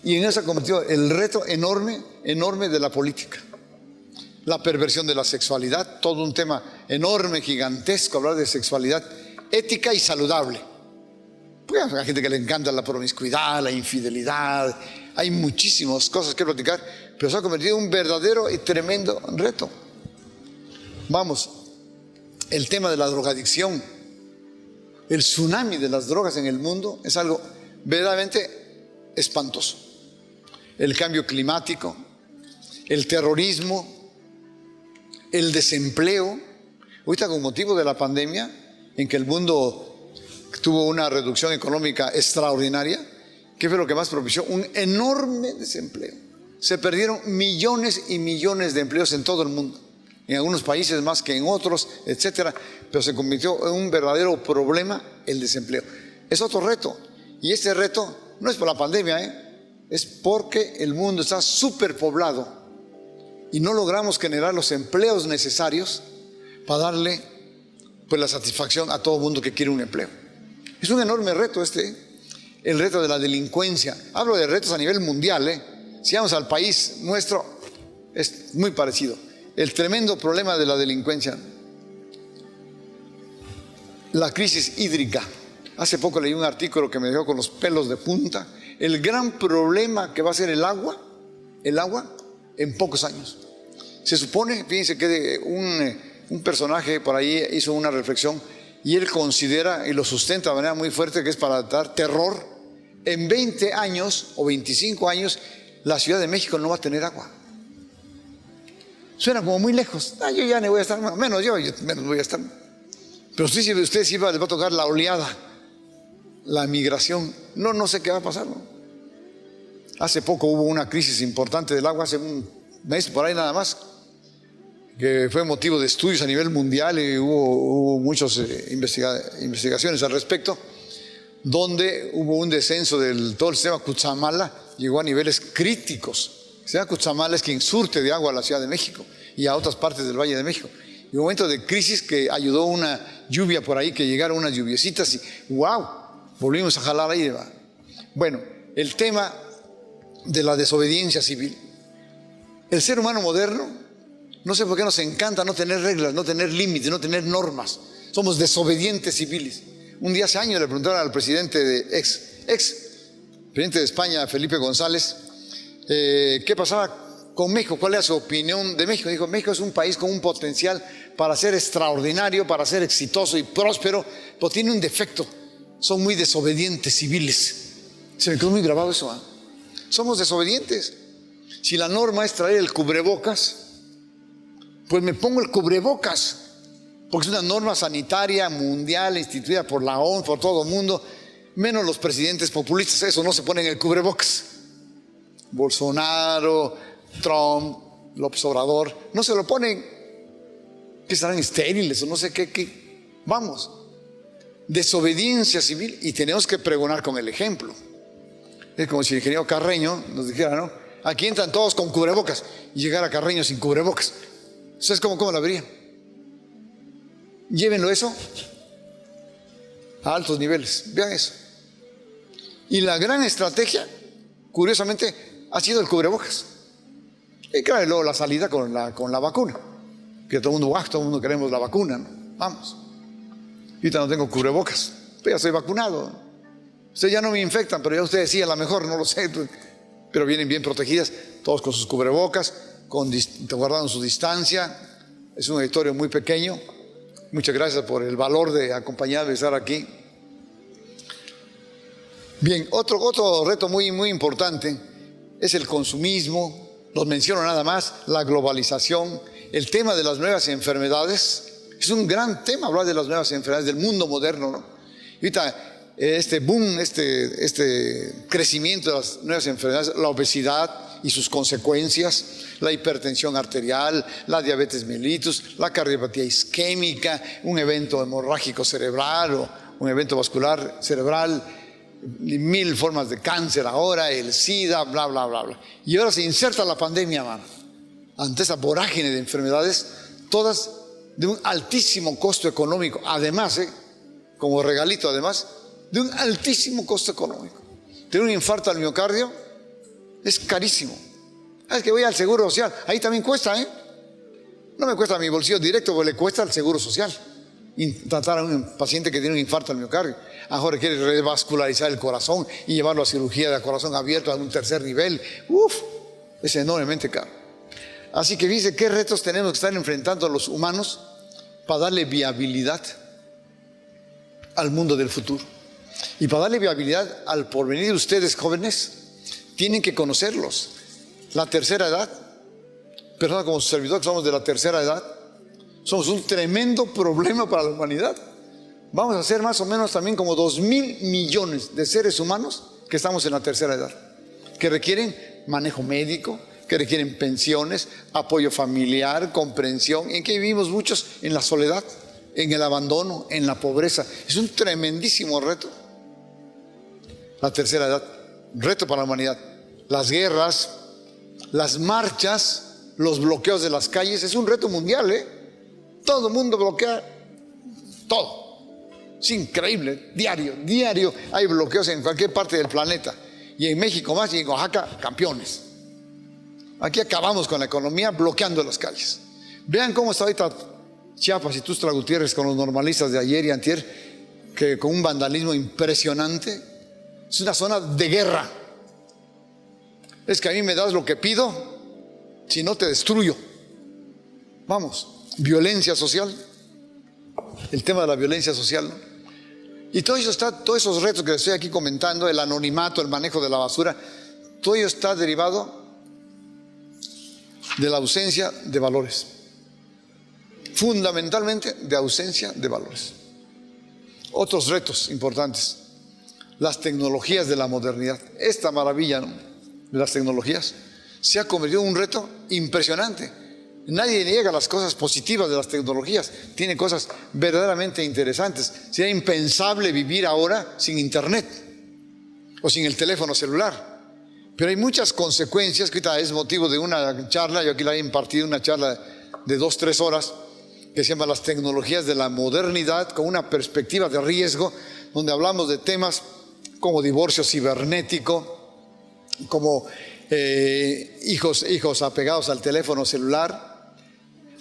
Y en eso ha convertido el reto enorme de la política. La perversión de la sexualidad, todo un tema enorme, gigantesco, hablar de sexualidad ética y saludable. Pues hay gente que le encanta la promiscuidad, la infidelidad, hay muchísimas cosas que platicar, pero se ha convertido en un verdadero y tremendo reto. Vamos, el tema de la drogadicción, el tsunami de las drogas en el mundo es algo verdaderamente espantoso. El cambio climático, el terrorismo, el desempleo. Ahorita con motivo de la pandemia, en que el mundo tuvo una reducción económica extraordinaria, ¿qué fue lo que más propició? Un enorme desempleo. Se perdieron millones y millones de empleos en todo el mundo, en algunos países más que en otros, etcétera, pero se convirtió en un verdadero problema el desempleo. Es otro reto, y este reto no es por la pandemia, es porque el mundo está superpoblado y no logramos generar los empleos necesarios para darle pues la satisfacción a todo el mundo que quiere un empleo. Es un enorme reto el reto de la delincuencia. Hablo de retos a nivel mundial, Si vamos al país nuestro, es muy parecido. El tremendo problema de la delincuencia. La crisis hídrica. Hace poco leí un artículo que me dejó con los pelos de punta. El gran problema que va a ser el agua en pocos años. Se supone, fíjense que un personaje por ahí hizo una reflexión y él considera y lo sustenta de manera muy fuerte que es para dar terror. En 20 años o 25 años la Ciudad de México no va a tener agua. Suena como muy lejos. Yo ya no voy a estar, menos voy a estar. Pero ustedes les va a tocar la oleada, la migración. No sé qué va a pasar, ¿no? Hace poco hubo una crisis importante del agua, hace un mes por ahí nada más, que fue motivo de estudios a nivel mundial y hubo muchas investigaciones al respecto, donde hubo un descenso del todo el sistema Cutzamala, llegó a niveles críticos. El sistema Cutzamala es quien surte de agua a la Ciudad de México y a otras partes del Valle de México. Y un momento de crisis que ayudó una lluvia por ahí, que llegaron unas lluviecitas y ¡wow! Volvimos a jalar ahí. Bueno, el tema de la desobediencia civil. El ser humano moderno, no sé por qué nos encanta no tener reglas, no tener límites, no tener normas. Somos desobedientes civiles. Un día hace años le preguntaron al presidente ex presidente de España, Felipe González, qué pasaba con México, cuál era su opinión de México. Dijo, México es un país con un potencial para ser extraordinario, para ser exitoso y próspero, pero tiene un defecto: son muy desobedientes civiles. Se me quedó muy grabado eso, ¿eh? Somos desobedientes. Si la norma es traer el cubrebocas, pues me pongo el cubrebocas, porque es una norma sanitaria mundial instituida por la OMS, por todo el mundo, menos los presidentes populistas. Eso no se ponen el cubrebocas. Bolsonaro, Trump, López Obrador, no se lo ponen, que estarán estériles o no sé qué. Vamos, desobediencia civil, y tenemos que pregonar con el ejemplo. Es como si el ingeniero Carreño nos dijera, ¿no? Aquí entran todos con cubrebocas, y llegara Carreño sin cubrebocas. ¿Sabes cómo la verían? Llévenlo eso a altos niveles, vean eso. Y la gran estrategia, curiosamente, ha sido el cubrebocas. Y claro, y luego la salida con la vacuna, que todo el mundo queremos la vacuna, ¿no? Vamos. Ahorita no tengo cubrebocas, pero ya soy vacunado. Ustedes ya no me infectan, pero ya ustedes sí, a lo mejor, no lo sé, pero vienen bien protegidas, todos con sus cubrebocas, guardando su distancia. Es un auditorio muy pequeño. Muchas gracias por el valor de acompañarme, de estar aquí. Bien, otro reto muy, muy importante es el consumismo. Los menciono nada más: la globalización, el tema de las nuevas enfermedades. Es un gran tema hablar de las nuevas enfermedades del mundo moderno, ¿no? Y ahorita este boom, este crecimiento de las nuevas enfermedades, la obesidad y sus consecuencias, la hipertensión arterial, la diabetes mellitus, la cardiopatía isquémica, un evento hemorrágico cerebral o un evento vascular cerebral, 1000 formas de cáncer ahora, el SIDA, bla, bla, bla, bla. Y ahora se inserta la pandemia, mano, ante esa vorágine de enfermedades, todas de un altísimo costo económico. Además, como regalito, además, de un altísimo costo económico. Tener un infarto al miocardio es carísimo. Es que voy al Seguro Social, ahí también cuesta, No me cuesta a mi bolsillo directo, porque le cuesta al Seguro Social tratar a un paciente que tiene un infarto al miocardio. Ahora quiere revascularizar el corazón y llevarlo a cirugía de corazón abierto a un tercer nivel. Es enormemente caro. Así que fíjense qué retos tenemos que estar enfrentando los humanos para darle viabilidad al mundo del futuro. Y para darle viabilidad al porvenir de ustedes, jóvenes, tienen que conocerlos. La tercera edad, perdón, como su servidor, que somos de la tercera edad, somos un tremendo problema para la humanidad. Vamos a ser más o menos también como 2.000 millones de seres humanos que estamos en la tercera edad, que requieren manejo médico, que requieren pensiones, apoyo familiar, comprensión. ¿En qué vivimos muchos? En la soledad, en el abandono, en la pobreza. Es un tremendísimo reto. La tercera edad, reto para la humanidad. Las guerras, las marchas, los bloqueos de las calles, es un reto mundial, Todo el mundo bloquea todo. Es increíble, diario hay bloqueos en cualquier parte del planeta. Y en México más, y en Oaxaca, campeones. Aquí acabamos con la economía bloqueando las calles. Vean cómo está ahorita Chiapas y Tuxtla Gutiérrez con los normalistas de ayer y antier, que con un vandalismo impresionante. Es una zona de guerra. Es que a mí me das lo que pido, si no te destruyo. Vamos, violencia social. El tema de la violencia social, ¿no? Y todo eso todos esos retos que les estoy aquí comentando, el anonimato, el manejo de la basura, todo ello está derivado de la ausencia de valores. Fundamentalmente de ausencia de valores. Otros retos importantes: las tecnologías de la modernidad. Esta maravilla, ¿no?, de las tecnologías se ha convertido en un reto impresionante. Nadie niega las cosas positivas de las tecnologías, tiene cosas verdaderamente interesantes. Sería impensable vivir ahora sin internet o sin el teléfono celular. Pero hay muchas consecuencias que ahorita es motivo de una charla. Yo aquí la he impartido, una charla de 2-3 horas, que se llama Las tecnologías de la modernidad, con una perspectiva de riesgo, donde hablamos de temas como divorcio cibernético, como hijos apegados al teléfono celular.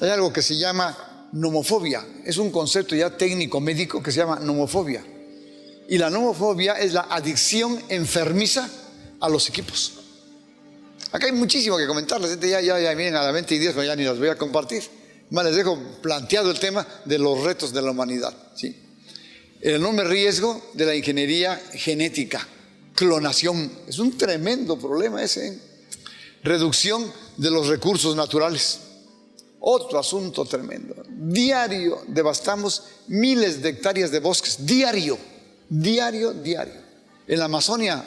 Hay algo que se llama nomofobia. Es un concepto ya técnico médico que se llama nomofobia. Y la nomofobia es la adicción enfermiza a los equipos. Acá hay muchísimo que comentar. La gente ya vienen a la mente ideas, pero ya ni las voy a compartir. Más les dejo planteado el tema de los retos de la humanidad, ¿sí? El enorme riesgo de la ingeniería genética, clonación. Es un tremendo problema ese, ¿eh? Reducción de los recursos naturales. Otro asunto tremendo. Diario devastamos miles de hectáreas de bosques. Diario. En la Amazonia,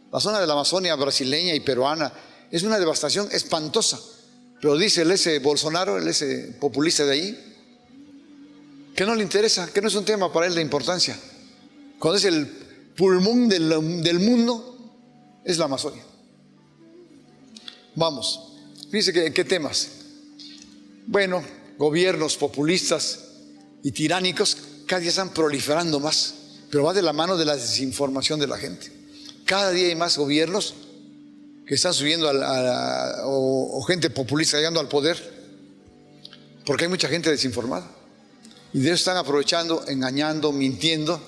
la zona de la Amazonia brasileña y peruana, es una devastación espantosa. Pero dice el ese Bolsonaro, el ese populista de ahí, que no le interesa, que no es un tema para él de importancia. Cuando es el pulmón del mundo, es la Amazonia. Vamos, fíjense qué temas. Bueno, gobiernos populistas y tiránicos cada día están proliferando más, pero va de la mano de la desinformación de la gente. Cada día hay más gobiernos que están subiendo o gente populista llegando al poder, porque hay mucha gente desinformada. Y de eso están aprovechando, engañando, mintiendo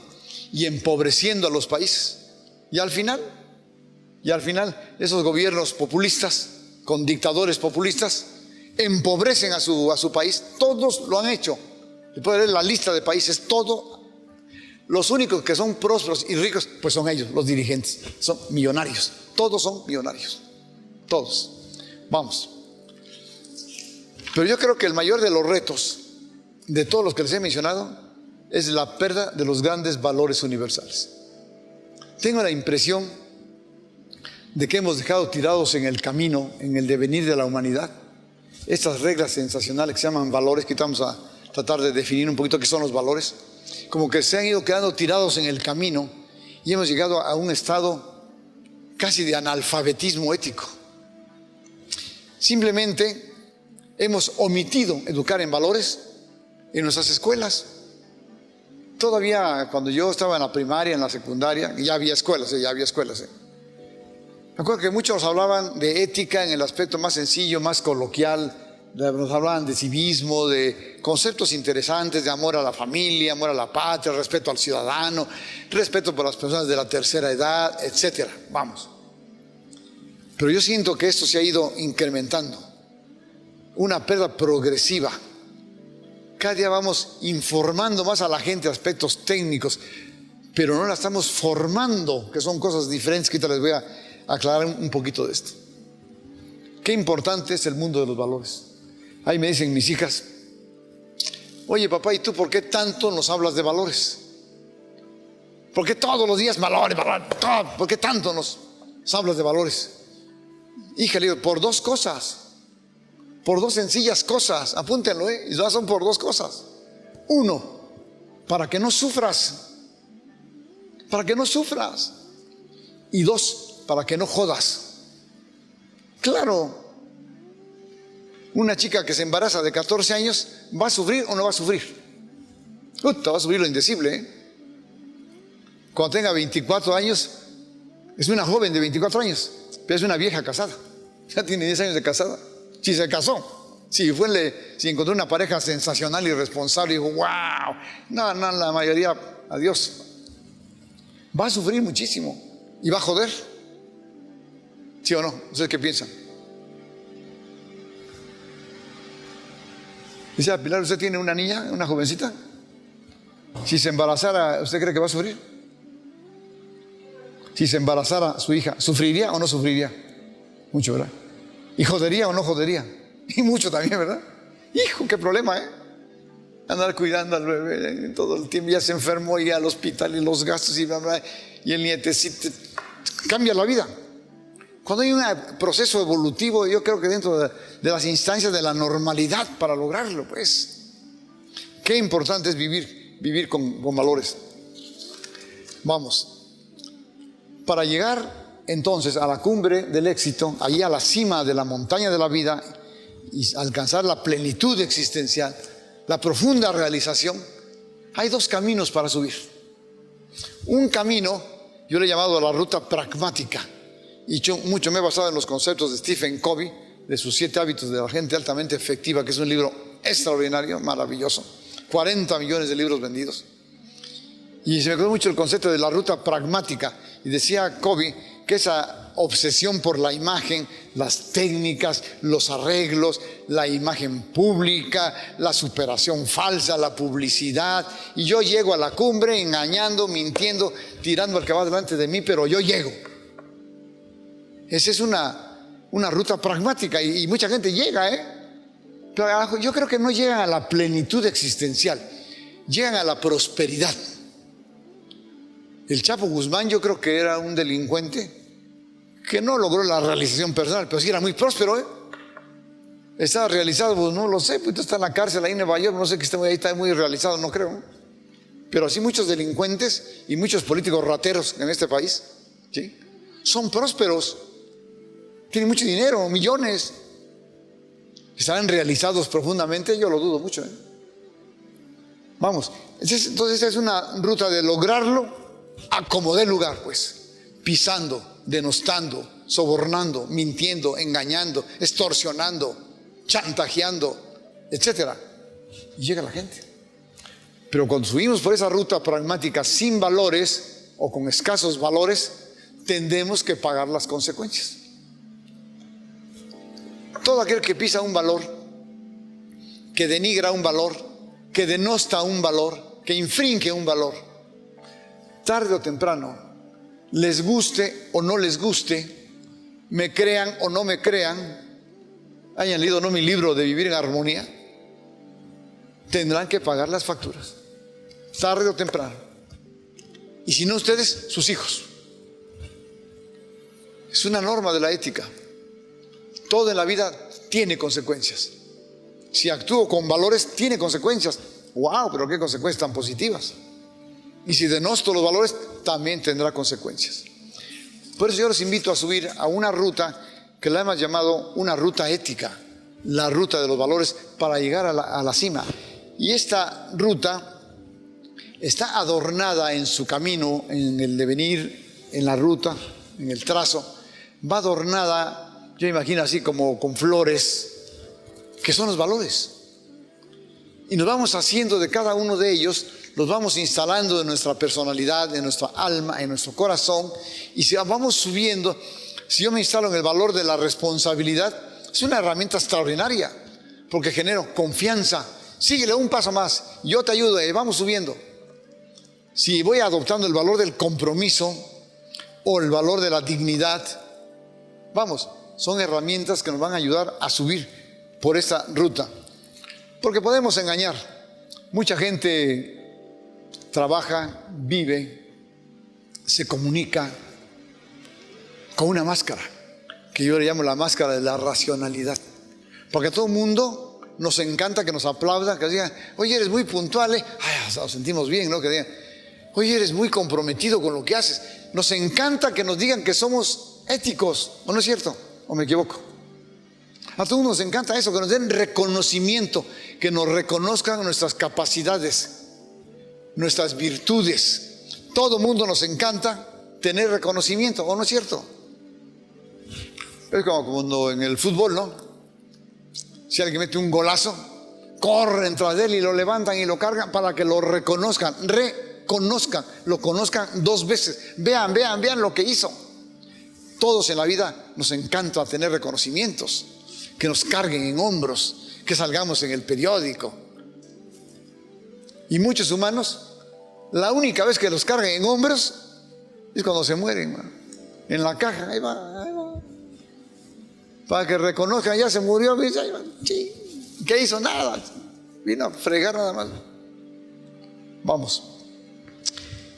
y empobreciendo a los países. Y al final, esos gobiernos populistas, con dictadores populistas, empobrecen a su país. Todos lo han hecho. Le puede leer la lista de países, todo. Los únicos que son prósperos y ricos, pues son ellos, los dirigentes. Son millonarios. Todos son millonarios. Todos. Vamos. Pero yo creo que el mayor de los retos de todos los que les he mencionado es la pérdida de los grandes valores universales. Tengo la impresión de que hemos dejado tirados en el camino, en el devenir de la humanidad, estas reglas sensacionales que se llaman valores, que vamos a tratar de definir un poquito qué son los valores, como que se han ido quedando tirados en el camino y hemos llegado a un estado casi de analfabetismo ético. Simplemente hemos omitido educar en valores en nuestras escuelas. Todavía cuando yo estaba en la primaria, en la secundaria, ya había escuelas. Me acuerdo que muchos hablaban de ética en el aspecto más sencillo, más coloquial. Nos hablaban de civismo, de conceptos interesantes, de amor a la familia, amor a la patria, respeto al ciudadano, respeto por las personas de la tercera edad, etcétera. Vamos. Pero yo siento que esto se ha ido incrementando. Una pérdida progresiva. Cada día vamos informando más a la gente de aspectos técnicos, pero no la estamos formando, que son cosas diferentes, que ahorita les voy a aclarar un poquito de esto. Qué importante es el mundo de los valores. Ahí me dicen mis hijas, oye papá, ¿y tú por qué tanto nos hablas de valores? ¿Por qué todos los días valores? ¿Por qué tanto nos hablas de valores? Hija, le digo, por dos cosas. Por dos sencillas cosas, apúntenlo, y son por dos cosas. Uno, para que no sufras. Y dos, para que no jodas. Claro, una chica que se embaraza de 14 años, ¿va a sufrir o no va a sufrir? Va a sufrir lo indecible, Cuando tenga 24 años, es una joven de 24 años, pero es una vieja casada. Ya tiene 10 años de casada. Si se casó, si encontró una pareja sensacional y responsable, y dijo, wow, no, la mayoría, adiós. Va a sufrir muchísimo y va a joder. ¿Sí o no? ¿Ustedes qué piensan? Dice Pilar, ¿usted tiene una niña, una jovencita? Si se embarazara, ¿usted cree que va a sufrir? Si se embarazara su hija, ¿sufriría o no sufriría? Mucho, ¿verdad? ¿Y jodería o no jodería? Y mucho también, ¿verdad? Hijo, qué problema, andar cuidando al bebé todo el tiempo, ya se enfermó, ir al hospital y los gastos y el nietecito, cambia la vida. Cuando hay un proceso evolutivo, yo creo que dentro de las instancias de la normalidad para lograrlo, pues, qué importante es vivir con valores. Vamos, para llegar entonces a la cumbre del éxito, allí a la cima de la montaña de la vida y alcanzar la plenitud existencial, la profunda realización, hay dos caminos para subir. Un camino, yo le he llamado la ruta pragmática, y mucho me he basado en los conceptos de Stephen Covey, de sus 7 hábitos de la gente altamente efectiva, que es un libro extraordinario, maravilloso. 40 millones de libros vendidos. Y se me quedó mucho el concepto de la ruta pragmática. Y decía Covey que esa obsesión por la imagen, las técnicas, los arreglos, la imagen pública, la superación falsa, la publicidad, y yo llego a la cumbre engañando, mintiendo, tirando al que va delante de mí, pero yo llego. Esa es una ruta pragmática, y mucha gente llega, pero yo creo que no llegan a la plenitud existencial, llegan a la prosperidad. El Chapo Guzmán yo creo que era un delincuente que no logró la realización personal, pero sí era muy próspero, Estaba realizado, pues no lo sé, pues está en la cárcel ahí en Nueva York, no sé que esté ahí, está muy realizado, no creo. Pero así muchos delincuentes y muchos políticos rateros en este país, ¿sí? Son prósperos, tienen mucho dinero, millones. ¿Estarán realizados profundamente? Yo lo dudo mucho, Vamos, entonces esa es una ruta de lograrlo a como dé lugar, pues, pisando, denostando, sobornando, mintiendo, engañando, extorsionando, chantajeando, etcétera. Y llega la gente. Pero cuando subimos por esa ruta pragmática sin valores o con escasos valores, tendremos que pagar las consecuencias. Todo aquel que pisa un valor, que denigra un valor, que denosta un valor, que infringe un valor, tarde o temprano, les guste o no les guste, me crean o no me crean, hayan leído o no mi libro de Vivir en Armonía, tendrán que pagar las facturas, tarde o temprano. Y si no ustedes, sus hijos. Es una norma de la ética. Todo en la vida tiene consecuencias. Si actúo con valores, tiene consecuencias. ¡Wow! Pero qué consecuencias tan positivas. Y si denosto los valores, también tendrá consecuencias. Por eso yo los invito a subir a una ruta que la hemos llamado una ruta ética, la ruta de los valores para llegar a la cima. Y esta ruta está adornada en su camino, en el devenir, en la ruta, en el trazo. Va adornada, yo imagino así como con flores, que son los valores. Y nos vamos haciendo de cada uno de ellos, los vamos instalando en nuestra personalidad, en nuestra alma, en nuestro corazón. Y si vamos subiendo, si yo me instalo en el valor de la responsabilidad, es una herramienta extraordinaria, porque genero confianza. Síguele un paso más, yo te ayudo, vamos subiendo. Si voy adoptando el valor del compromiso o el valor de la dignidad, vamos, son herramientas que nos van a ayudar a subir por esta ruta. Porque podemos engañar. Mucha gente trabaja, vive, se comunica con una máscara, que yo le llamo la máscara de la racionalidad. Porque a todo el mundo nos encanta que nos aplaudan, que digan, oye, eres muy puntual, Ay, nos sentimos bien, ¿no? Que digan, oye, eres muy comprometido con lo que haces. Nos encanta que nos digan que somos éticos, ¿o no es cierto? ¿O me equivoco? A todos nos encanta eso, que nos den reconocimiento, que nos reconozcan nuestras capacidades, nuestras virtudes. Todo mundo nos encanta tener reconocimiento, ¿o no es cierto? Es como cuando en el fútbol, ¿no? Si alguien mete un golazo, corren tras de él y lo levantan y lo cargan para que lo reconozcan, lo conozcan 2 veces. Vean lo que hizo. Todos en la vida nos encanta tener reconocimientos, que nos carguen en hombros, que salgamos en el periódico. Y muchos humanos, la única vez que los cargan en hombros es cuando se mueren, man. En la caja, ahí va. Para que reconozcan, ya se murió, ¿qué hizo? Nada, vino a fregar nada más. Vamos.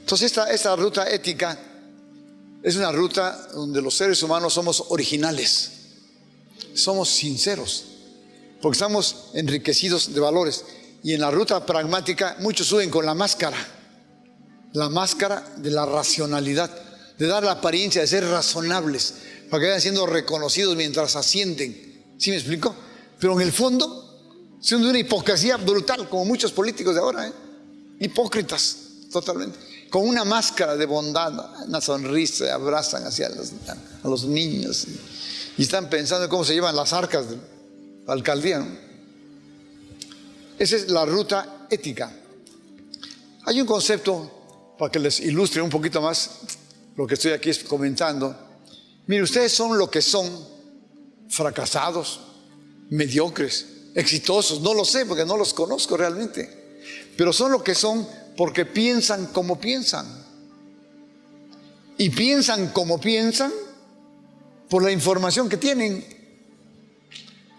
Entonces esta ruta ética es una ruta donde los seres humanos somos originales, somos sinceros, porque estamos enriquecidos de valores. Y en la ruta pragmática muchos suben con la máscara de la racionalidad, de dar la apariencia de ser razonables, para que vayan siendo reconocidos mientras ascienden. ¿Sí me explico? Pero en el fondo son de una hipocresía brutal, como muchos políticos de ahora, hipócritas totalmente, con una máscara de bondad, una sonrisa, abrazan hacia los demás. a los niños y están pensando en cómo se llevan las arcas de la alcaldía, ¿no? Esa es la ruta ética. Hay un concepto, para que les ilustre un poquito más lo que estoy aquí comentando. Mire, ustedes son lo que son, fracasados, mediocres, exitosos, no lo sé porque no los conozco realmente, pero son lo que son porque piensan como piensan. Y piensan como piensan por la información que tienen.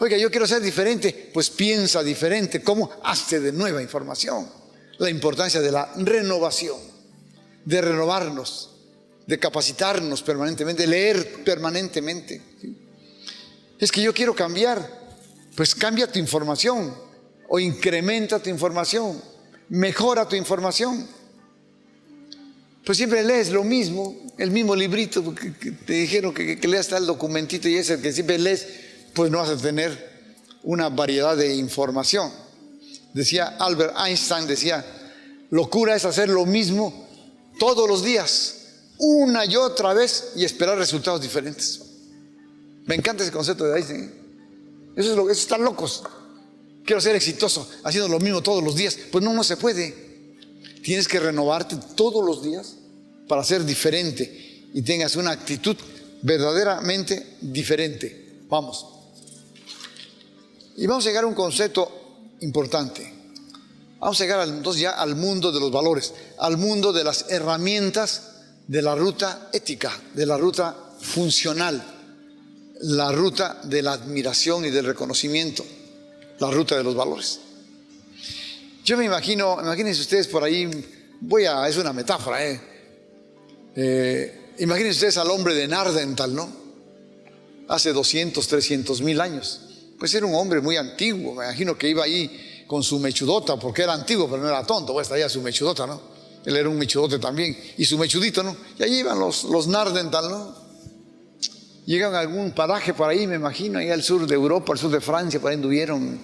Oiga, yo quiero ser diferente, pues piensa diferente. ¿Cómo? Hazte de nueva información. La importancia de la renovación, de renovarnos, de capacitarnos permanentemente, de leer permanentemente. Es que yo quiero cambiar. Pues cambia tu información o incrementa tu información, mejora tu información. Pues siempre lees lo mismo, el mismo librito que te dijeron que leas tal documentito y ese que siempre lees, pues no vas a tener una variedad de información. Decía Albert Einstein, decía, locura es hacer lo mismo todos los días, una y otra vez y esperar resultados diferentes. Me encanta ese concepto de Einstein, ¿eh? Eso están locos. Quiero ser exitoso haciendo lo mismo todos los días. Pues no se puede. Tienes que renovarte todos los días para ser diferente y tengas una actitud verdaderamente diferente. Vamos. Y vamos a llegar a un concepto importante. Vamos a llegar entonces ya al mundo de los valores, al mundo de las herramientas de la ruta ética, de la ruta funcional. La ruta de la admiración y del reconocimiento, la ruta de los valores. Yo me imagino, imagínense ustedes por ahí, es una metáfora, imagínense ustedes al hombre de Nardental, ¿no? Hace 200, 300 mil años. Pues era un hombre muy antiguo, me imagino que iba ahí con su mechudota, porque era antiguo, pero no era tonto, pues traía su mechudota, ¿no? Él era un mechudote también, y su mechudito, ¿no? Y allí iban los Nardental, ¿no? Llegan a algún paraje por ahí, me imagino, ahí al sur de Europa, al sur de Francia, por ahí anduvieron,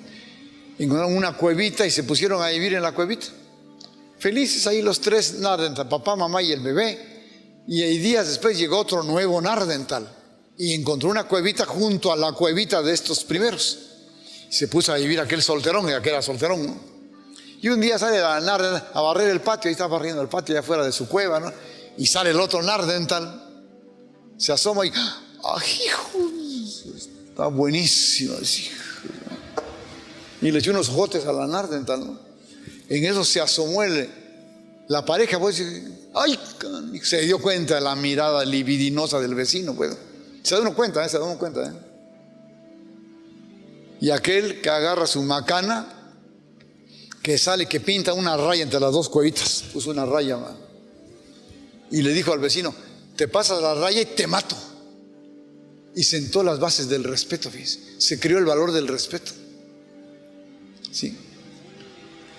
encontraron una cuevita y se pusieron a vivir en la cuevita. Felices ahí los tres Nardental, papá, mamá y el bebé. Y ahí días después llegó otro nuevo Nardental y encontró una cuevita junto a la cuevita de estos primeros. Y se puso a vivir aquel solterón, que era solterón, ¿no? Y un día sale la Nardental a barrer el patio, y está barriendo el patio allá afuera de su cueva, ¿no? Y sale el otro Nardental, se asoma y... ¡ay, hijo! Está buenísimo. Y le echó unos ojotes a la Nardental, ¿no? En eso se asomó la pareja, pues, ¡ay! Se dio cuenta de la mirada libidinosa del vecino, pues. Se da uno cuenta, se da uno cuenta, Y aquel que agarra su macana, que sale, que pinta una raya entre las dos cuevitas, puso una raya, man. Y le dijo al vecino, te pasas la raya y te mato. Y sentó las bases del respeto, fíjense. Se creó el valor del respeto. ¿Sí?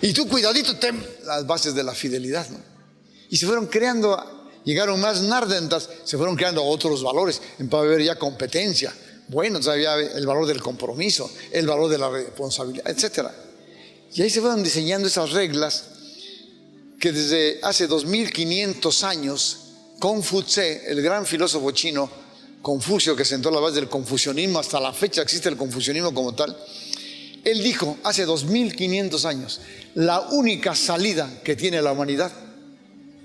Y tú, cuidadito, las bases de la fidelidad, ¿no? Y se fueron creando, llegaron más Nardentals, se fueron creando otros valores. Empezó a haber ya competencia. Bueno, había el valor del compromiso, el valor de la responsabilidad, etc. Y ahí se fueron diseñando esas reglas que desde hace 2500 años, Confucio, el gran filósofo chino, Confucio, que sentó la base del confucianismo, hasta la fecha existe el confucianismo como tal. Él dijo hace 2500 años, la única salida que tiene la humanidad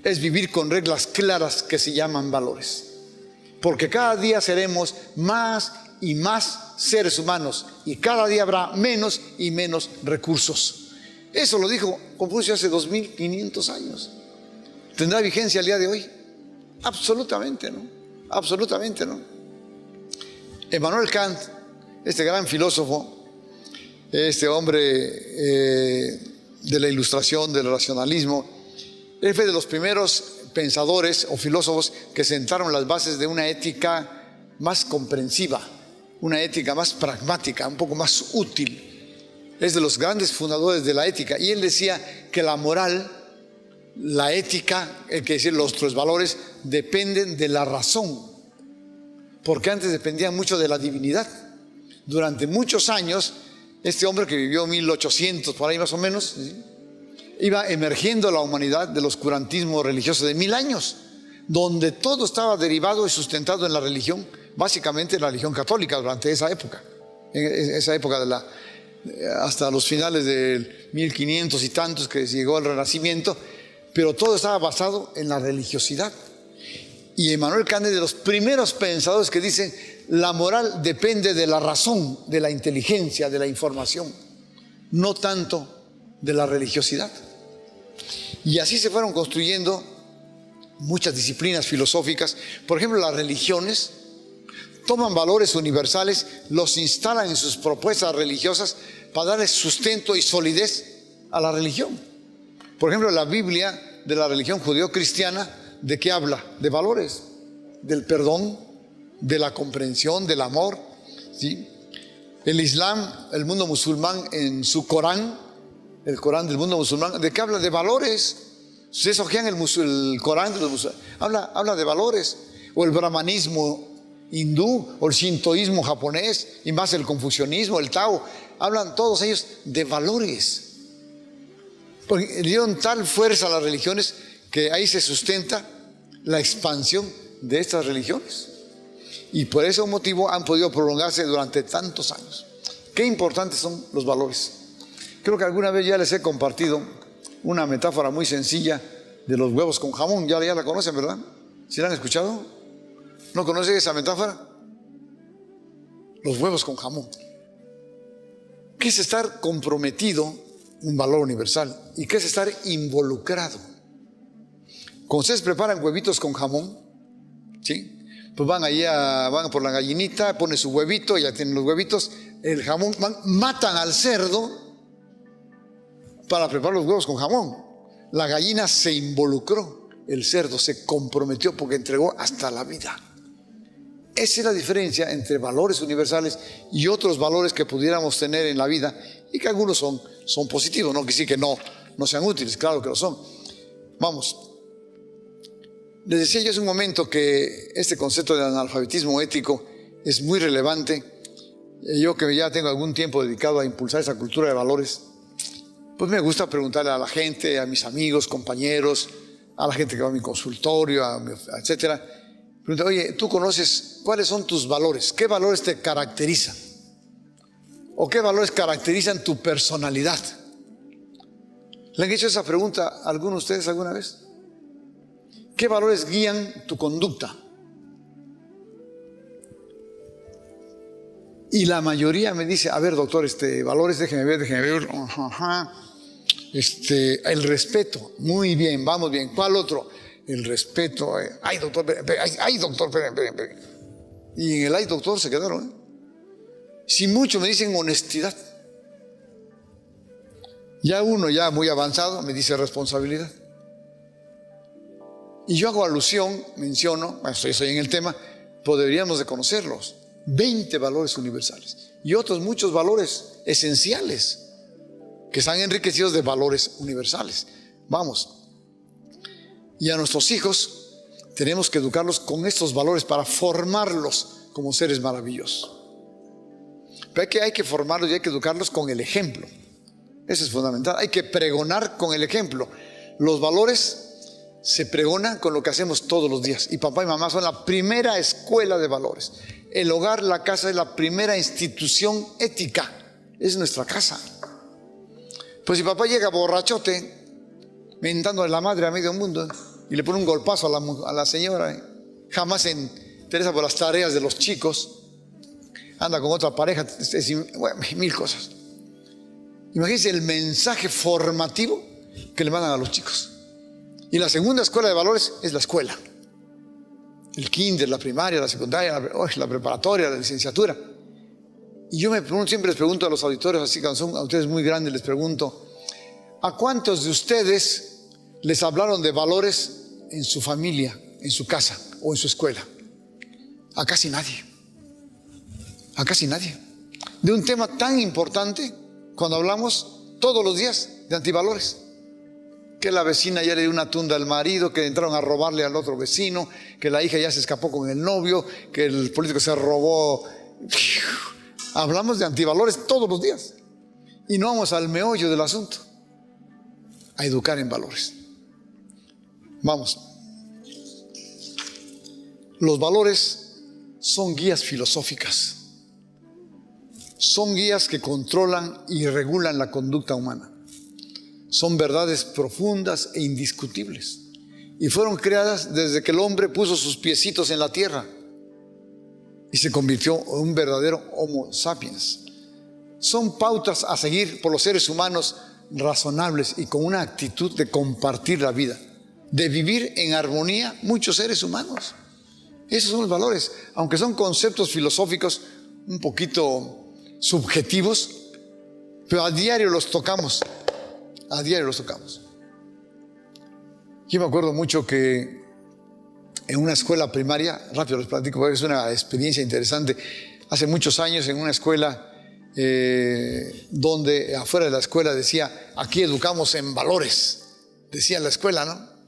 es vivir con reglas claras que se llaman valores. Porque cada día seremos más y más seres humanos y cada día habrá menos y menos recursos. Eso lo dijo Confucio hace 2500 años. ¿Tendrá vigencia al día de hoy? Absolutamente no. Absolutamente no. Emmanuel Kant, este gran filósofo, este hombre de la ilustración, del racionalismo, él fue de los primeros pensadores o filósofos que sentaron las bases de una ética más comprensiva, una ética más pragmática, un poco más útil. Es de los grandes fundadores de la ética. Y él decía que la moral, la ética, que decir los valores, dependen de la razón, porque antes dependían mucho de la divinidad. Durante muchos años, este hombre que vivió 1800, por ahí más o menos, ¿sí?, iba emergiendo la humanidad del oscurantismo religioso de 1000 años, donde todo estaba derivado y sustentado en la religión, básicamente la religión católica durante esa época. En esa época hasta los finales del 1500 y tantos que llegó el Renacimiento, pero todo estaba basado en la religiosidad. Y Immanuel Kant es de los primeros pensadores que dicen: la moral depende de la razón, de la inteligencia, de la información, no tanto de la religiosidad. Y así se fueron construyendo muchas disciplinas filosóficas. Por ejemplo, las religiones toman valores universales, los instalan en sus propuestas religiosas para darle sustento y solidez a la religión. Por ejemplo, la Biblia de la religión judeo-cristiana, ¿de qué habla? De valores, del perdón, de la comprensión, del amor, ¿sí? El Islam, el mundo musulmán, en su Corán, el Corán del mundo musulmán, ¿de qué habla? De valores. Ustedes ojean el Corán de los musulmanes, habla de valores. O el brahmanismo hindú, o el shintoísmo japonés, y más el confucianismo, el Tao, hablan todos ellos de valores. Porque le dieron tal fuerza a las religiones que ahí se sustenta la expansión de estas religiones. Y por ese motivo han podido prolongarse durante tantos años. Qué importantes son los valores. Creo que alguna vez ya les he compartido una metáfora muy sencilla de los huevos con jamón. Ya la conocen, ¿verdad? ¿Sí la han escuchado? ¿No conocen esa metáfora? Los huevos con jamón. ¿Qué es estar comprometido? Un valor universal. ¿Y qué es estar involucrado? Cuando ustedes preparan huevitos con jamón, ¿sí? Pues van por la gallinita, ponen su huevito, ya tienen los huevitos, el jamón, matan al cerdo para preparar los huevos con jamón. La gallina se involucró, el cerdo se comprometió porque entregó hasta la vida. Esa es la diferencia entre valores universales y otros valores que pudiéramos tener en la vida y que algunos son positivos, no quiere decir que no sean útiles, claro que lo son. Vamos. Les decía yo hace un momento que este concepto de analfabetismo ético es muy relevante. Yo que ya tengo algún tiempo dedicado a impulsar esa cultura de valores, pues me gusta preguntarle a la gente, a mis amigos, compañeros, a la gente que va a mi consultorio, etcétera. Pregunto: oye, ¿tú conoces cuáles son tus valores? ¿Qué valores te caracterizan? ¿O qué valores caracterizan tu personalidad? ¿Le han hecho esa pregunta a alguno de ustedes alguna vez? ¿Qué valores guían tu conducta? Y la mayoría me dice: a ver, doctor, valores, déjeme ver. El respeto. Muy bien, vamos bien. ¿Cuál otro? El respeto. Ay, doctor, espere. Y en el ay, doctor se quedaron. Si mucho me dicen honestidad. Ya uno, ya muy avanzado, me dice responsabilidad. Y yo hago alusión, menciono, estoy en el tema, pues deberíamos de conocerlos. 20 valores universales y otros muchos valores esenciales que están enriquecidos de valores universales. Vamos. Y a nuestros hijos tenemos que educarlos con estos valores para formarlos como seres maravillosos. Pero hay que formarlos y hay que educarlos con el ejemplo. Eso es fundamental. Hay que pregonar con el ejemplo. Los valores se pregonan con lo que hacemos todos los días. Y papá y mamá son la primera escuela de valores. El hogar, la casa, es la primera institución ética. Es nuestra casa. Pues si papá llega borrachote, mentándole la madre a medio mundo, y le pone un golpazo a la señora, jamás se interesa por las tareas de los chicos, anda con otra pareja, bueno, mil cosas. Imagínense el mensaje formativo que le mandan a los chicos. Y la segunda escuela de valores es la escuela. El kinder, la primaria, la secundaria, la preparatoria, la licenciatura. Y yo siempre les pregunto a los auditores, así que son a ustedes muy grandes, les pregunto: ¿a cuántos de ustedes les hablaron de valores en su familia, en su casa o en su escuela? A casi nadie. A casi nadie. De un tema tan importante cuando hablamos todos los días de antivalores. Que la vecina ya le dio una tunda al marido, que entraron a robarle al otro vecino, que la hija ya se escapó con el novio, que el político se robó. Hablamos de antivalores todos los días y no vamos al meollo del asunto, a educar en valores. Vamos. Los valores son guías filosóficas. Son guías que controlan y regulan la conducta humana. Son verdades profundas e indiscutibles. Y fueron creadas desde que el hombre puso sus piecitos en la tierra y se convirtió en un verdadero Homo sapiens. Son pautas a seguir por los seres humanos razonables y con una actitud de compartir la vida, de vivir en armonía muchos seres humanos. Esos son los valores, aunque son conceptos filosóficos un poquito subjetivos, pero a diario los tocamos. A diario los tocamos. Yo me acuerdo mucho que en una escuela primaria, rápido les platico porque es una experiencia interesante, hace muchos años en una escuela donde afuera de la escuela decía, aquí educamos en valores, decía la escuela, ¿no?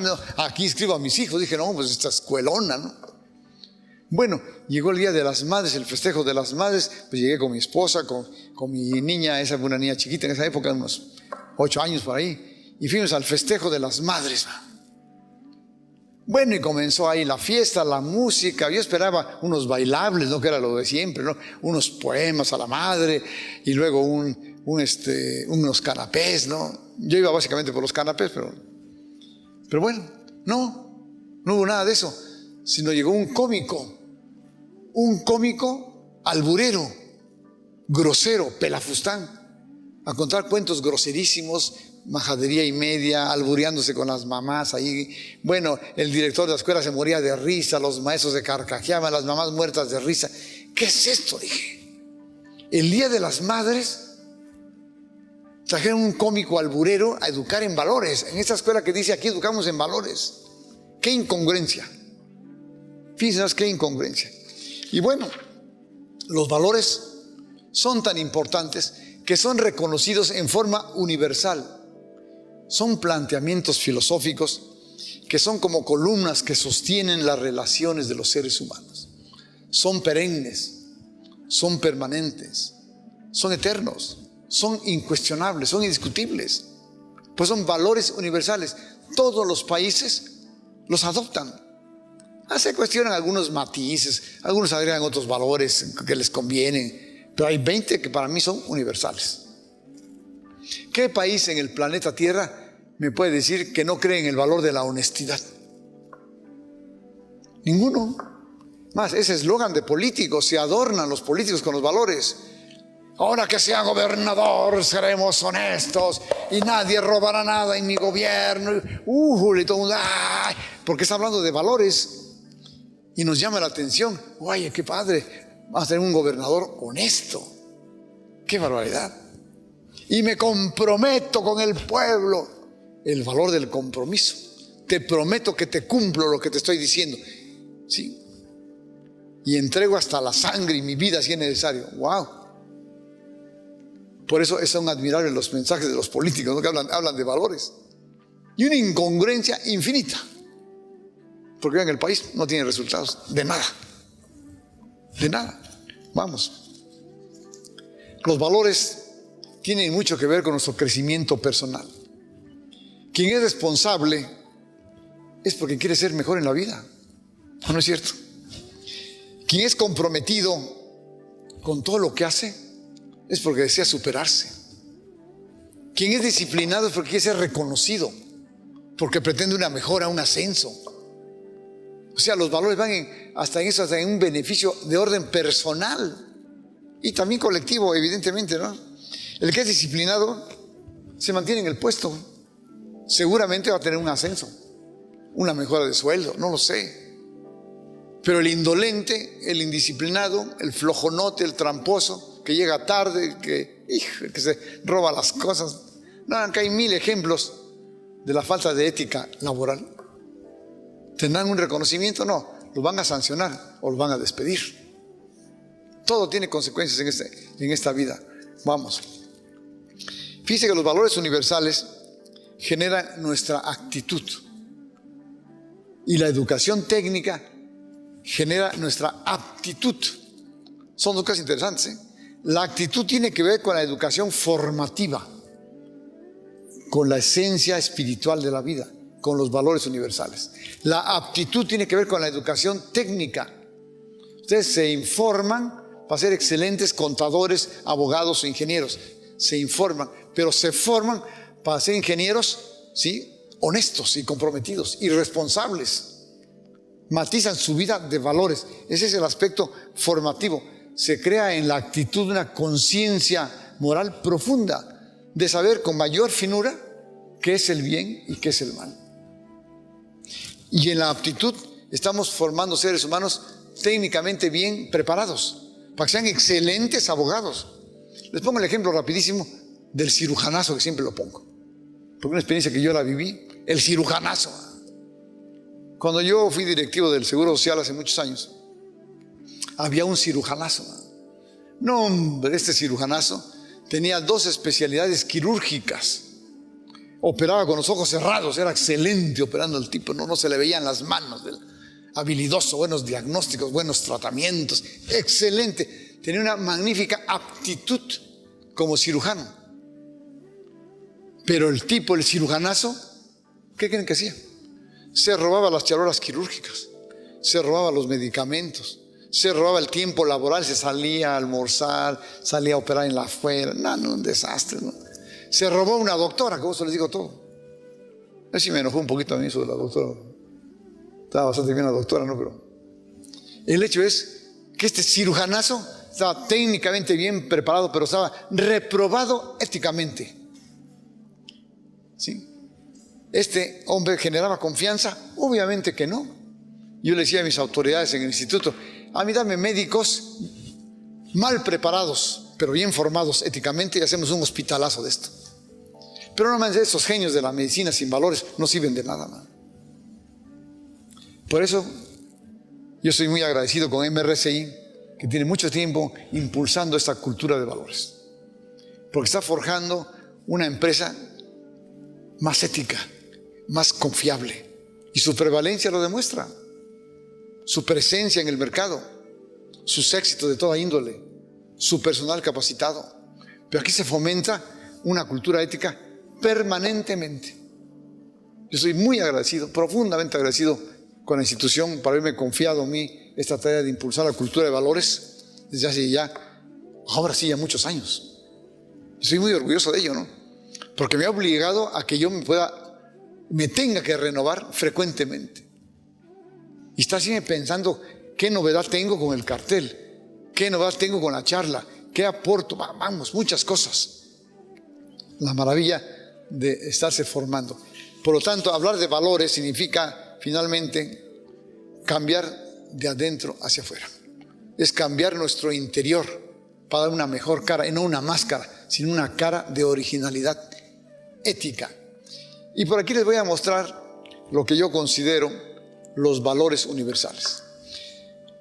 No, aquí inscribo a mis hijos. Dije, no, pues esta escuelona, ¿no? Bueno, llegó el Día de las Madres, el festejo de las madres, pues llegué con mi esposa, con mi niña, esa fue una niña chiquita en esa época, unos 8 años por ahí, y fuimos al festejo de las madres. Bueno, y comenzó ahí la fiesta, la música. Yo esperaba unos bailables, ¿no? Que era lo de siempre, ¿no? Unos poemas a la madre y luego unos canapés, ¿no? Yo iba básicamente por los canapés, pero bueno, no hubo nada de eso, sino llegó un cómico alburero, grosero, pelafustán, a contar cuentos groserísimos, majadería y media, albureándose con las mamás ahí. Bueno, el director de la escuela se moría de risa, los maestros se carcajeaban, las mamás muertas de risa. ¿Qué es esto? Dije. El Día de las Madres trajeron un cómico alburero a educar en valores. En esta escuela que dice aquí educamos en valores. ¡Qué incongruencia! Fíjense qué incongruencia. Y bueno, los valores son tan importantes que son reconocidos en forma universal. Son planteamientos filosóficos que son como columnas que sostienen las relaciones de los seres humanos. Son perennes, son permanentes, son eternos, son incuestionables, son indiscutibles. Pues son valores universales. Todos los países los adoptan. Se cuestionan algunos matices, algunos agregan otros valores que les convienen, pero hay 20 que para mí son universales. ¿Qué país en el planeta Tierra me puede decir que no cree en el valor de la honestidad? Ninguno. Más, ese eslogan de políticos, se adornan los políticos con los valores. Ahora que sea gobernador seremos honestos y nadie robará nada en mi gobierno. Y todo mundo, ¡ay! Porque está hablando de valores y nos llama la atención. Oye, qué padre, vamos a tener un gobernador honesto. ¡Qué barbaridad! Y me comprometo con el pueblo. El valor del compromiso. Te prometo que te cumplo lo que te estoy diciendo. ¿Sí? Y entrego hasta la sangre y mi vida si es necesario. ¡Wow! Por eso son admirables los mensajes de los políticos, ¿no? Que hablan de valores. Y una incongruencia infinita. Porque vean, el país no tiene resultados. De nada. De nada. Vamos. Los valores tienen mucho que ver con nuestro crecimiento personal. Quien es responsable es porque quiere ser mejor en la vida. ¿No es cierto? Quien es comprometido con todo lo que hace es porque desea superarse. Quien es disciplinado es porque quiere ser reconocido, porque pretende una mejora, un ascenso. O sea, los valores van hasta en un beneficio de orden personal y también colectivo, evidentemente, ¿no? El que es disciplinado se mantiene en el puesto. Seguramente va a tener un ascenso, una mejora de sueldo, no lo sé. Pero el indolente, el indisciplinado, el flojonote, el tramposo, que llega tarde, que se roba las cosas. No, acá hay 1000 ejemplos de la falta de ética laboral. ¿Tendrán un reconocimiento? No, los van a sancionar o los van a despedir. Todo tiene consecuencias en esta vida. Vamos. Fíjense que los valores universales generan nuestra actitud y la educación técnica genera nuestra aptitud. Son dos cosas interesantes, ¿eh? La actitud tiene que ver con la educación formativa, con la esencia espiritual de la vida, con los valores universales. La aptitud tiene que ver con la educación técnica, Ustedes se informan para ser excelentes contadores, abogados o ingenieros. Se informan, pero se forman para ser ingenieros, ¿sí?, honestos y comprometidos y responsables. Matizan su vida de valores. Ese es el aspecto formativo. Se crea en la actitud una conciencia moral profunda de saber con mayor finura qué es el bien y qué es el mal. Y en la aptitud estamos formando seres humanos técnicamente bien preparados para que sean excelentes abogados. Les pongo el ejemplo rapidísimo del cirujanazo, que siempre lo pongo, porque una experiencia que yo la viví. El cirujanazo. Cuando yo fui directivo del Seguro Social hace muchos años, había un cirujanazo. No, hombre, este cirujanazo tenía 2 especialidades quirúrgicas. Operaba con los ojos cerrados, era excelente operando el tipo, no se le veían las manos, habilidoso, buenos diagnósticos, buenos tratamientos, excelente. Tenía una magnífica aptitud como cirujano. Pero el tipo, el cirujanazo, ¿qué creen que hacía? Se robaba las charolas quirúrgicas, se robaba los medicamentos, se robaba el tiempo laboral, se salía a almorzar, salía a operar en la afuera. No, un desastre, ¿no? Se robó una doctora, que eso les digo todo. Así me enojó un poquito a mí eso de la doctora. Estaba bastante bien la doctora, ¿no? Pero el hecho es que este cirujanazo estaba técnicamente bien preparado, pero estaba reprobado éticamente. ¿Sí? ¿Este hombre generaba confianza? Obviamente que no. Yo le decía a mis autoridades en el instituto, a mí dame médicos mal preparados, pero bien formados éticamente, y hacemos un hospitalazo de esto. Pero no más, esos genios de la medicina sin valores no sirven de nada, man. Por eso yo soy muy agradecido con MRCI, que tiene mucho tiempo impulsando esta cultura de valores, porque está forjando una empresa más ética, más confiable, y su prevalencia lo demuestra. Su presencia en el mercado, sus éxitos de toda índole, su personal capacitado. Pero aquí se fomenta una cultura ética permanentemente. Yo soy muy agradecido, profundamente agradecido con la institución por haberme confiado a mí esta tarea de impulsar la cultura de valores desde hace ya, ahora sí, ya muchos años. Yo soy muy orgulloso de ello, ¿no? Porque me ha obligado a que yo me tenga que renovar frecuentemente. Y está así pensando qué novedad tengo con el cartel, qué novedad tengo con la charla, qué aporto, vamos, muchas cosas. La maravilla de estarse formando. Por lo tanto, hablar de valores significa finalmente cambiar de adentro hacia afuera. Es cambiar nuestro interior para dar una mejor cara, y no una máscara, sino una cara de originalidad ética. Y por aquí les voy a mostrar lo que yo considero los valores universales.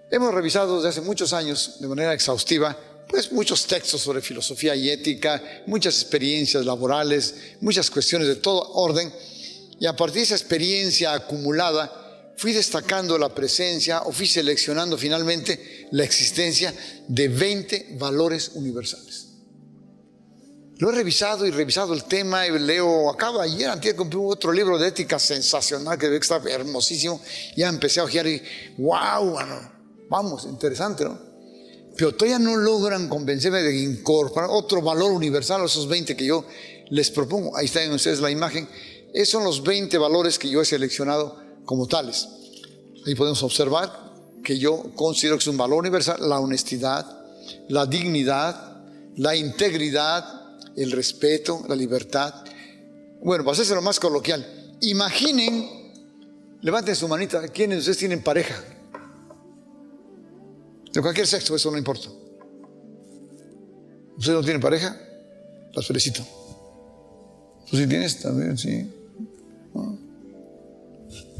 Hemos revisado desde hace muchos años de manera exhaustiva pues muchos textos sobre filosofía y ética, muchas experiencias laborales, muchas cuestiones de todo orden, y a partir de esa experiencia acumulada fui destacando la presencia o fui seleccionando finalmente la existencia de 20 valores universales. Lo he revisado y revisado el tema, y leo, acabo ayer, antier compré otro libro de ética sensacional que está hermosísimo, ya empecé a ojear y wow, bueno, vamos, interesante, ¿no? Pero todavía no logran convencerme de incorporar otro valor universal a esos 20 que yo les propongo. Ahí están ustedes la imagen. Esos son los 20 valores que yo he seleccionado como tales. Ahí podemos observar que yo considero que es un valor universal: la honestidad, la dignidad, la integridad, el respeto, la libertad. Bueno, para hacerlo más coloquial, imaginen, levanten su manita, ¿quiénes de ustedes tienen pareja? De cualquier sexo, eso no importa. ¿Usted no tiene pareja? Las felicito. ¿Tú sí tienes también? Sí. ¿No?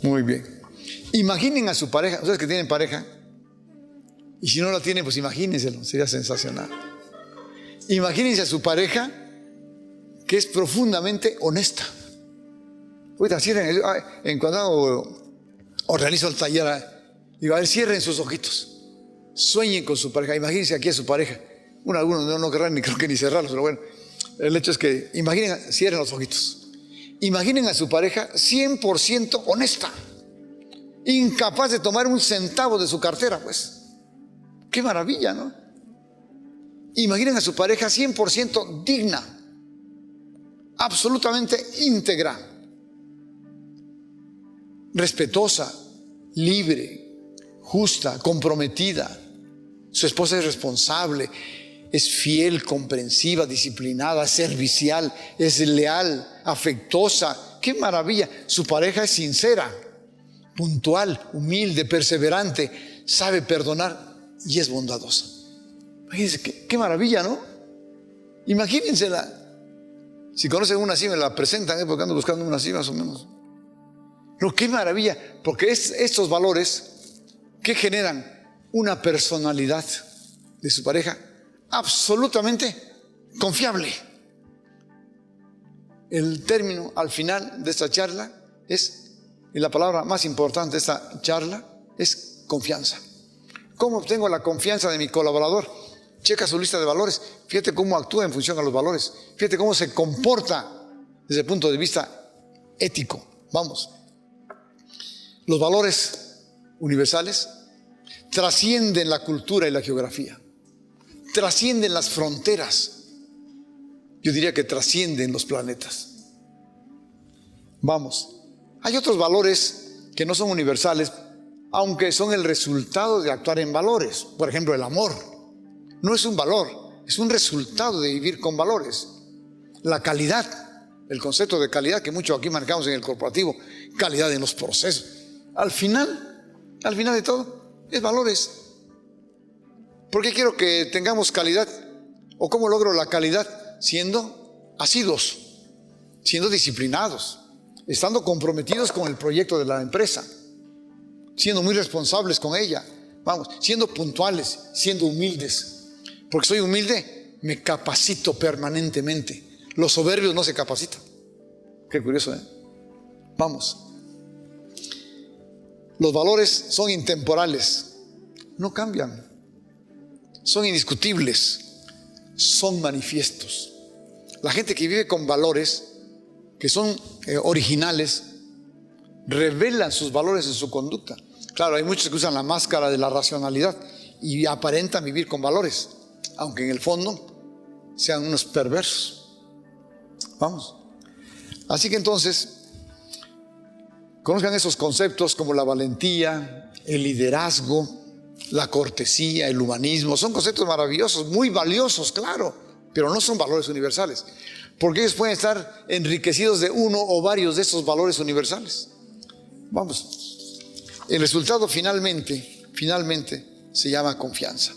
Muy bien. Imaginen a su pareja, ustedes que tienen pareja, y si no la tienen, pues imagínenselo, sería sensacional. Imagínense a su pareja que es profundamente honesta. Ahorita cierren, cuando hago o realizo el taller, digo, a ver, cierren sus ojitos. Sueñen con su pareja, imagínense aquí a su pareja. Bueno, algunos no querrán ni creo que ni cerrarlos, pero bueno, el hecho es que imaginen, cierren los ojitos. Imaginen a su pareja 100% honesta, incapaz de tomar un centavo de su cartera, pues. Qué maravilla, ¿no? Imaginen a su pareja 100% digna, absolutamente íntegra, respetuosa, libre, justa, comprometida. Su esposa es responsable, es fiel, comprensiva, disciplinada, servicial, es leal, afectuosa. ¡Qué maravilla! Su pareja es sincera, puntual, humilde, perseverante, sabe perdonar y es bondadosa. Imagínense, qué maravilla, ¿no? Imagínensela. Si conocen una así, me la presentan, porque ando buscando una así más o menos. Pero qué maravilla, porque estos valores que generan una personalidad de su pareja absolutamente confiable. El término al final de esta charla es, y la palabra más importante de esta charla es confianza. ¿Cómo obtengo la confianza de mi colaborador? Checa su lista de valores. Fíjate cómo actúa en función a los valores. Fíjate cómo se comporta desde el punto de vista ético. Vamos. Los valores universales trascienden la cultura y la geografía. Trascienden las fronteras. Yo diría que trascienden los planetas. Vamos. Hay otros valores que no son universales, aunque son el resultado de actuar en valores. Por ejemplo, el amor. No es un valor, es un resultado de vivir con valores. La calidad, el concepto de calidad que mucho aquí marcamos en el corporativo, calidad en los procesos. Al final de todo, es valores. ¿Por qué quiero que tengamos calidad? ¿O cómo logro la calidad? Siendo asiduos, siendo disciplinados, estando comprometidos con el proyecto de la empresa, siendo muy responsables con ella, vamos, siendo puntuales, siendo humildes. Porque soy humilde, me capacito permanentemente. Los soberbios no se capacitan. Qué curioso, ¿eh? Vamos. Los valores son intemporales, no cambian, son indiscutibles, son manifiestos. La gente que vive con valores que son originales, revelan sus valores en su conducta. Claro, hay muchos que usan la máscara de la racionalidad y aparentan vivir con valores, aunque en el fondo sean unos perversos. Vamos. Así que entonces, conozcan esos conceptos como la valentía, el liderazgo, la cortesía, el humanismo. Son conceptos maravillosos, muy valiosos, claro, pero no son valores universales, porque ellos pueden estar enriquecidos de uno o varios de esos valores universales. Vamos. El resultado finalmente se llama confianza.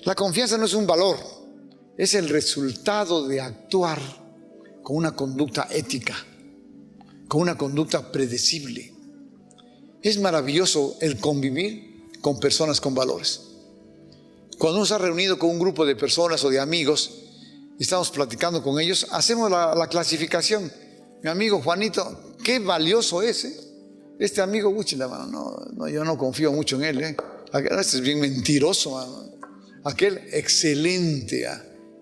La confianza no es un valor, es el resultado de actuar con una conducta ética, con una conducta predecible. Es maravilloso el convivir con personas con valores. Cuando uno se ha reunido con un grupo de personas o de amigos, estamos platicando con ellos, hacemos la clasificación. Mi amigo Juanito, qué valioso es, ¿eh? Este amigo, no, yo no confío mucho en él, ¿eh? Este es bien mentiroso, mano. Aquel, excelente.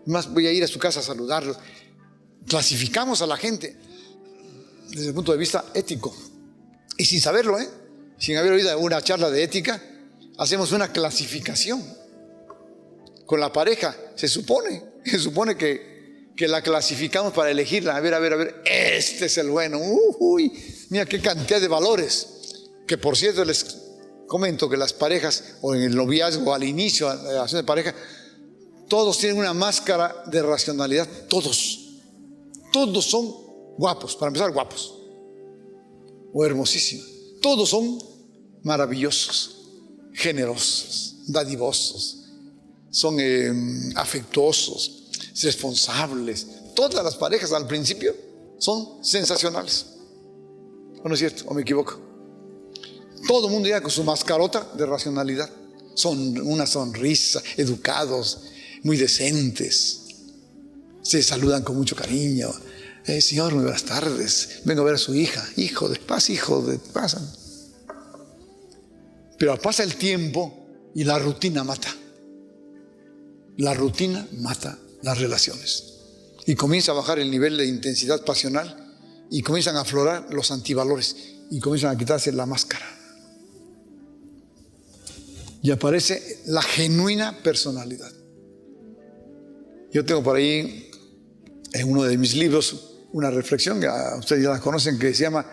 Más voy a ir a su casa a saludarlo. Clasificamos a la gente desde el punto de vista ético. Y sin saberlo, sin haber oído una charla de ética, hacemos una clasificación. Con la pareja, se supone que la clasificamos para elegirla. A ver, este es el bueno. Uy, mira qué cantidad de valores. Que por cierto les comento que las parejas, o en el noviazgo, al inicio de la relación de pareja, todos tienen una máscara de racionalidad. Todos son guapos, para empezar guapos, o hermosísimos. Todos son maravillosos, generosos, dadivosos, son afectuosos, responsables. Todas las parejas al principio son sensacionales. ¿O no es cierto? ¿O me equivoco? Todo el mundo llega con su mascarota de racionalidad. Son una sonrisa, educados, muy decentes. Se saludan con mucho cariño. Señor, muy buenas tardes. Vengo a ver a su hija. Hijo de paz, pasan. Pero pasa el tiempo y la rutina mata. La rutina mata las relaciones. Y comienza a bajar el nivel de intensidad pasional y comienzan a aflorar los antivalores y comienzan a quitarse la máscara. y aparece la genuina personalidad. Yo tengo por ahí en uno de mis libros una reflexión, que ustedes ya la conocen, que se llama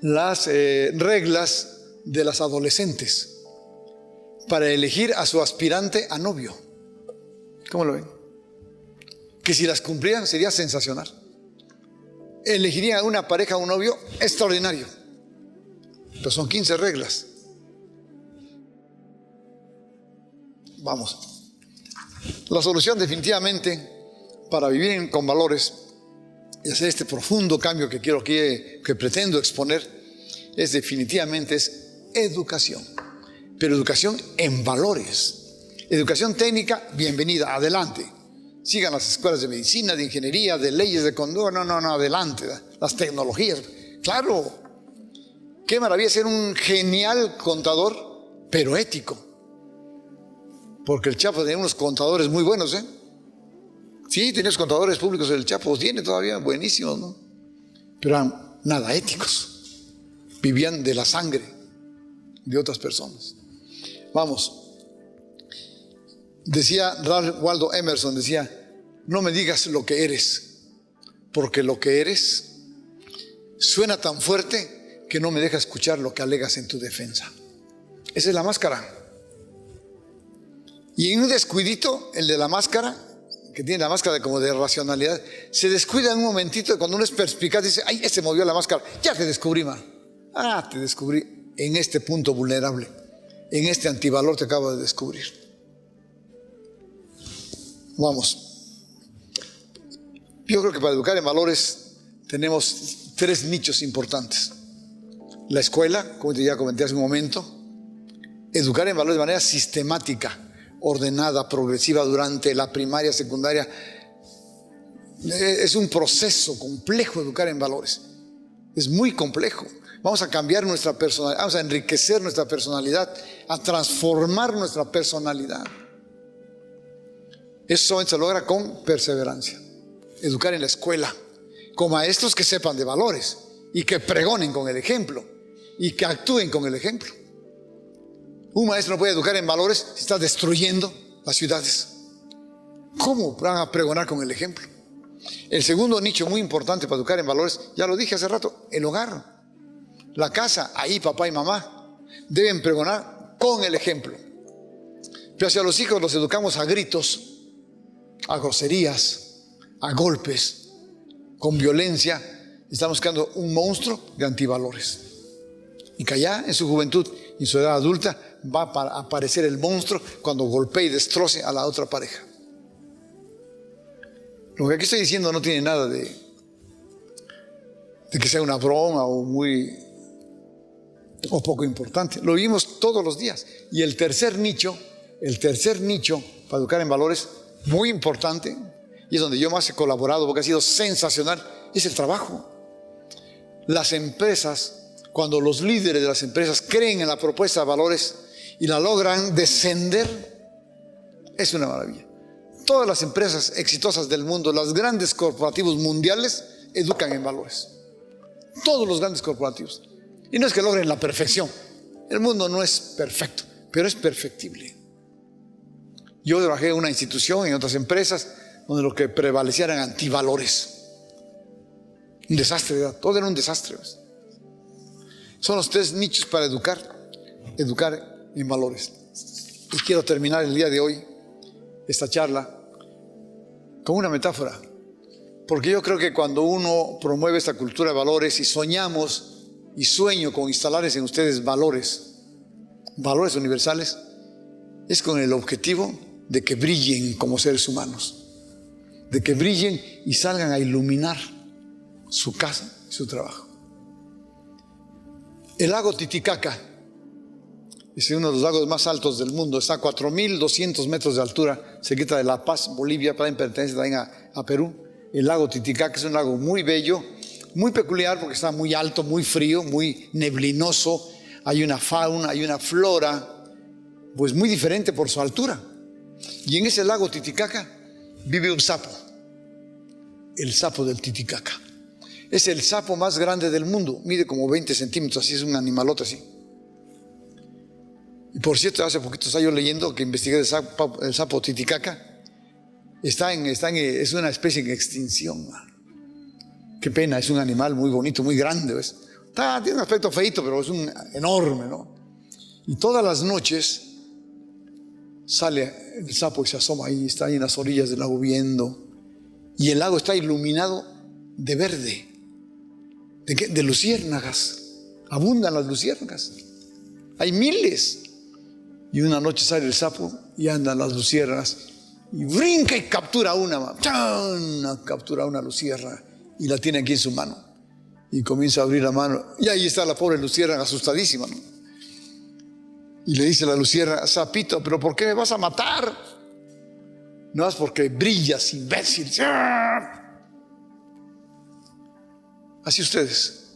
Las reglas de las adolescentes para elegir a su aspirante a novio. ¿Cómo lo ven? Que si las cumplieran sería sensacional. Elegirían a una pareja, a un novio extraordinario. Pero son 15 reglas. Vamos. La solución definitivamente para vivir con valores y hacer este profundo cambio que pretendo exponer es educación. Pero educación en valores. Educación técnica, bienvenida, adelante. Sigan las escuelas de medicina, de ingeniería, de leyes, de conducta. No, adelante. Las tecnologías. Claro. Qué maravilla ser un genial contador, pero ético. Porque el Chapo tenía unos contadores muy buenos, ¿eh? Sí, tenía contadores públicos, el Chapo tiene todavía buenísimos, ¿no? Pero eran nada éticos. Vivían de la sangre de otras personas. Vamos. Decía Ralph Waldo Emerson, decía, no me digas lo que eres, porque lo que eres suena tan fuerte que no me deja escuchar lo que alegas en tu defensa. Esa es la máscara. Y en un descuidito, el de la máscara, que tiene la máscara como de racionalidad, se descuida en un momentito y cuando uno es perspicaz dice, ay, ese movió la máscara, ya te descubrí, man. Ah, te descubrí en este punto vulnerable, en este antivalor te acabo de descubrir. Vamos. Yo creo que para educar en valores tenemos 3 nichos importantes. La escuela, como ya comenté hace un momento, educar en valores de manera sistemática, ordenada, progresiva durante la primaria, secundaria. Es un proceso complejo educar en valores. Es muy complejo. Vamos a cambiar nuestra personalidad, vamos a enriquecer nuestra personalidad, a transformar nuestra personalidad. Eso solamente se logra con perseverancia. Educar en la escuela, con maestros que sepan de valores y que pregonen con el ejemplo y que actúen con el ejemplo. Un maestro no puede educar en valores si está destruyendo las ciudades. ¿Cómo van a pregonar con el ejemplo? El segundo nicho muy importante para educar en valores, ya lo dije hace rato, el hogar. La casa, ahí papá y mamá deben pregonar con el ejemplo. Pero si a los hijos los educamos a gritos, a groserías, a golpes, con violencia, estamos creando un monstruo de antivalores. Y que allá en su juventud y su edad adulta va a aparecer el monstruo cuando golpee y destroce a la otra pareja. Lo que aquí estoy diciendo no tiene nada de que sea una broma o poco importante. Lo vivimos todos los días. Y el tercer nicho para educar en valores, muy importante, y es donde yo más he colaborado porque ha sido sensacional, es el trabajo. Las empresas, cuando los líderes de las empresas creen en la propuesta de valores y la logran descender, es una maravilla. Todas las empresas exitosas del mundo, los grandes corporativos mundiales, educan en valores. Todos los grandes corporativos. Y no es que logren la perfección. El mundo no es perfecto, pero es perfectible. Yo trabajé en una institución, en otras empresas, donde lo que prevalecía eran antivalores. Un desastre, ¿verdad? Todo era un desastre, ¿ves? Son los 3 nichos para educar en valores. Y quiero terminar el día de hoy, esta charla, con una metáfora. Porque yo creo que cuando uno promueve esta cultura de valores y soñamos y sueño con instalarles en ustedes valores universales, es con el objetivo de que brillen como seres humanos, de que brillen y salgan a iluminar su casa y su trabajo. El lago Titicaca es uno de los lagos más altos del mundo, está a 4.200 metros de altura, cerquita de La Paz, Bolivia, pertenece también a Perú. El lago Titicaca es un lago muy bello, muy peculiar porque está muy alto, muy frío, muy neblinoso. Hay una fauna, hay una flora, pues muy diferente por su altura. Y en ese lago Titicaca vive un sapo, el sapo del Titicaca. Es el sapo más grande del mundo, mide como 20 centímetros, así es un animalote así. por cierto, hace poquito estaba yo leyendo que investigué el sapo Titicaca. Es una especie en extinción, man. Qué pena, es un animal muy bonito, muy grande, ¿ves? Tiene un aspecto feito, pero es enorme, ¿no? Y todas las noches sale el sapo y se asoma ahí, está ahí en las orillas del lago viendo. Y el lago está iluminado de verde, de luciérnagas. Abundan las luciérnagas. Hay miles. Y una noche sale el sapo y andan las luciérnagas y brinca y captura una. ¡Chan! Captura una luciérnaga y la tiene aquí en su mano. Y comienza a abrir la mano. Y ahí está la pobre luciérnaga asustadísima, ¿no? Y le dice la luciérnaga: sapito, ¿pero por qué me vas a matar? No es porque brillas, imbécil. Así ustedes,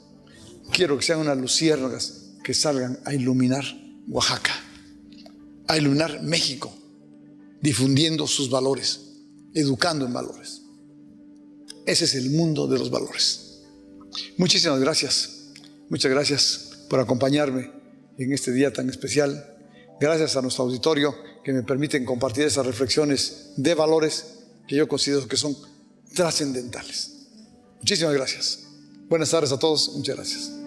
quiero que sean unas luciérnagas que salgan a iluminar Oaxaca, a iluminar México, difundiendo sus valores, educando en valores. Ese es el mundo de los valores. Muchísimas gracias. Muchas gracias por acompañarme en este día tan especial. Gracias a nuestro auditorio que me permiten compartir esas reflexiones de valores que yo considero que son trascendentales. Muchísimas gracias. Buenas tardes a todos. Muchas gracias.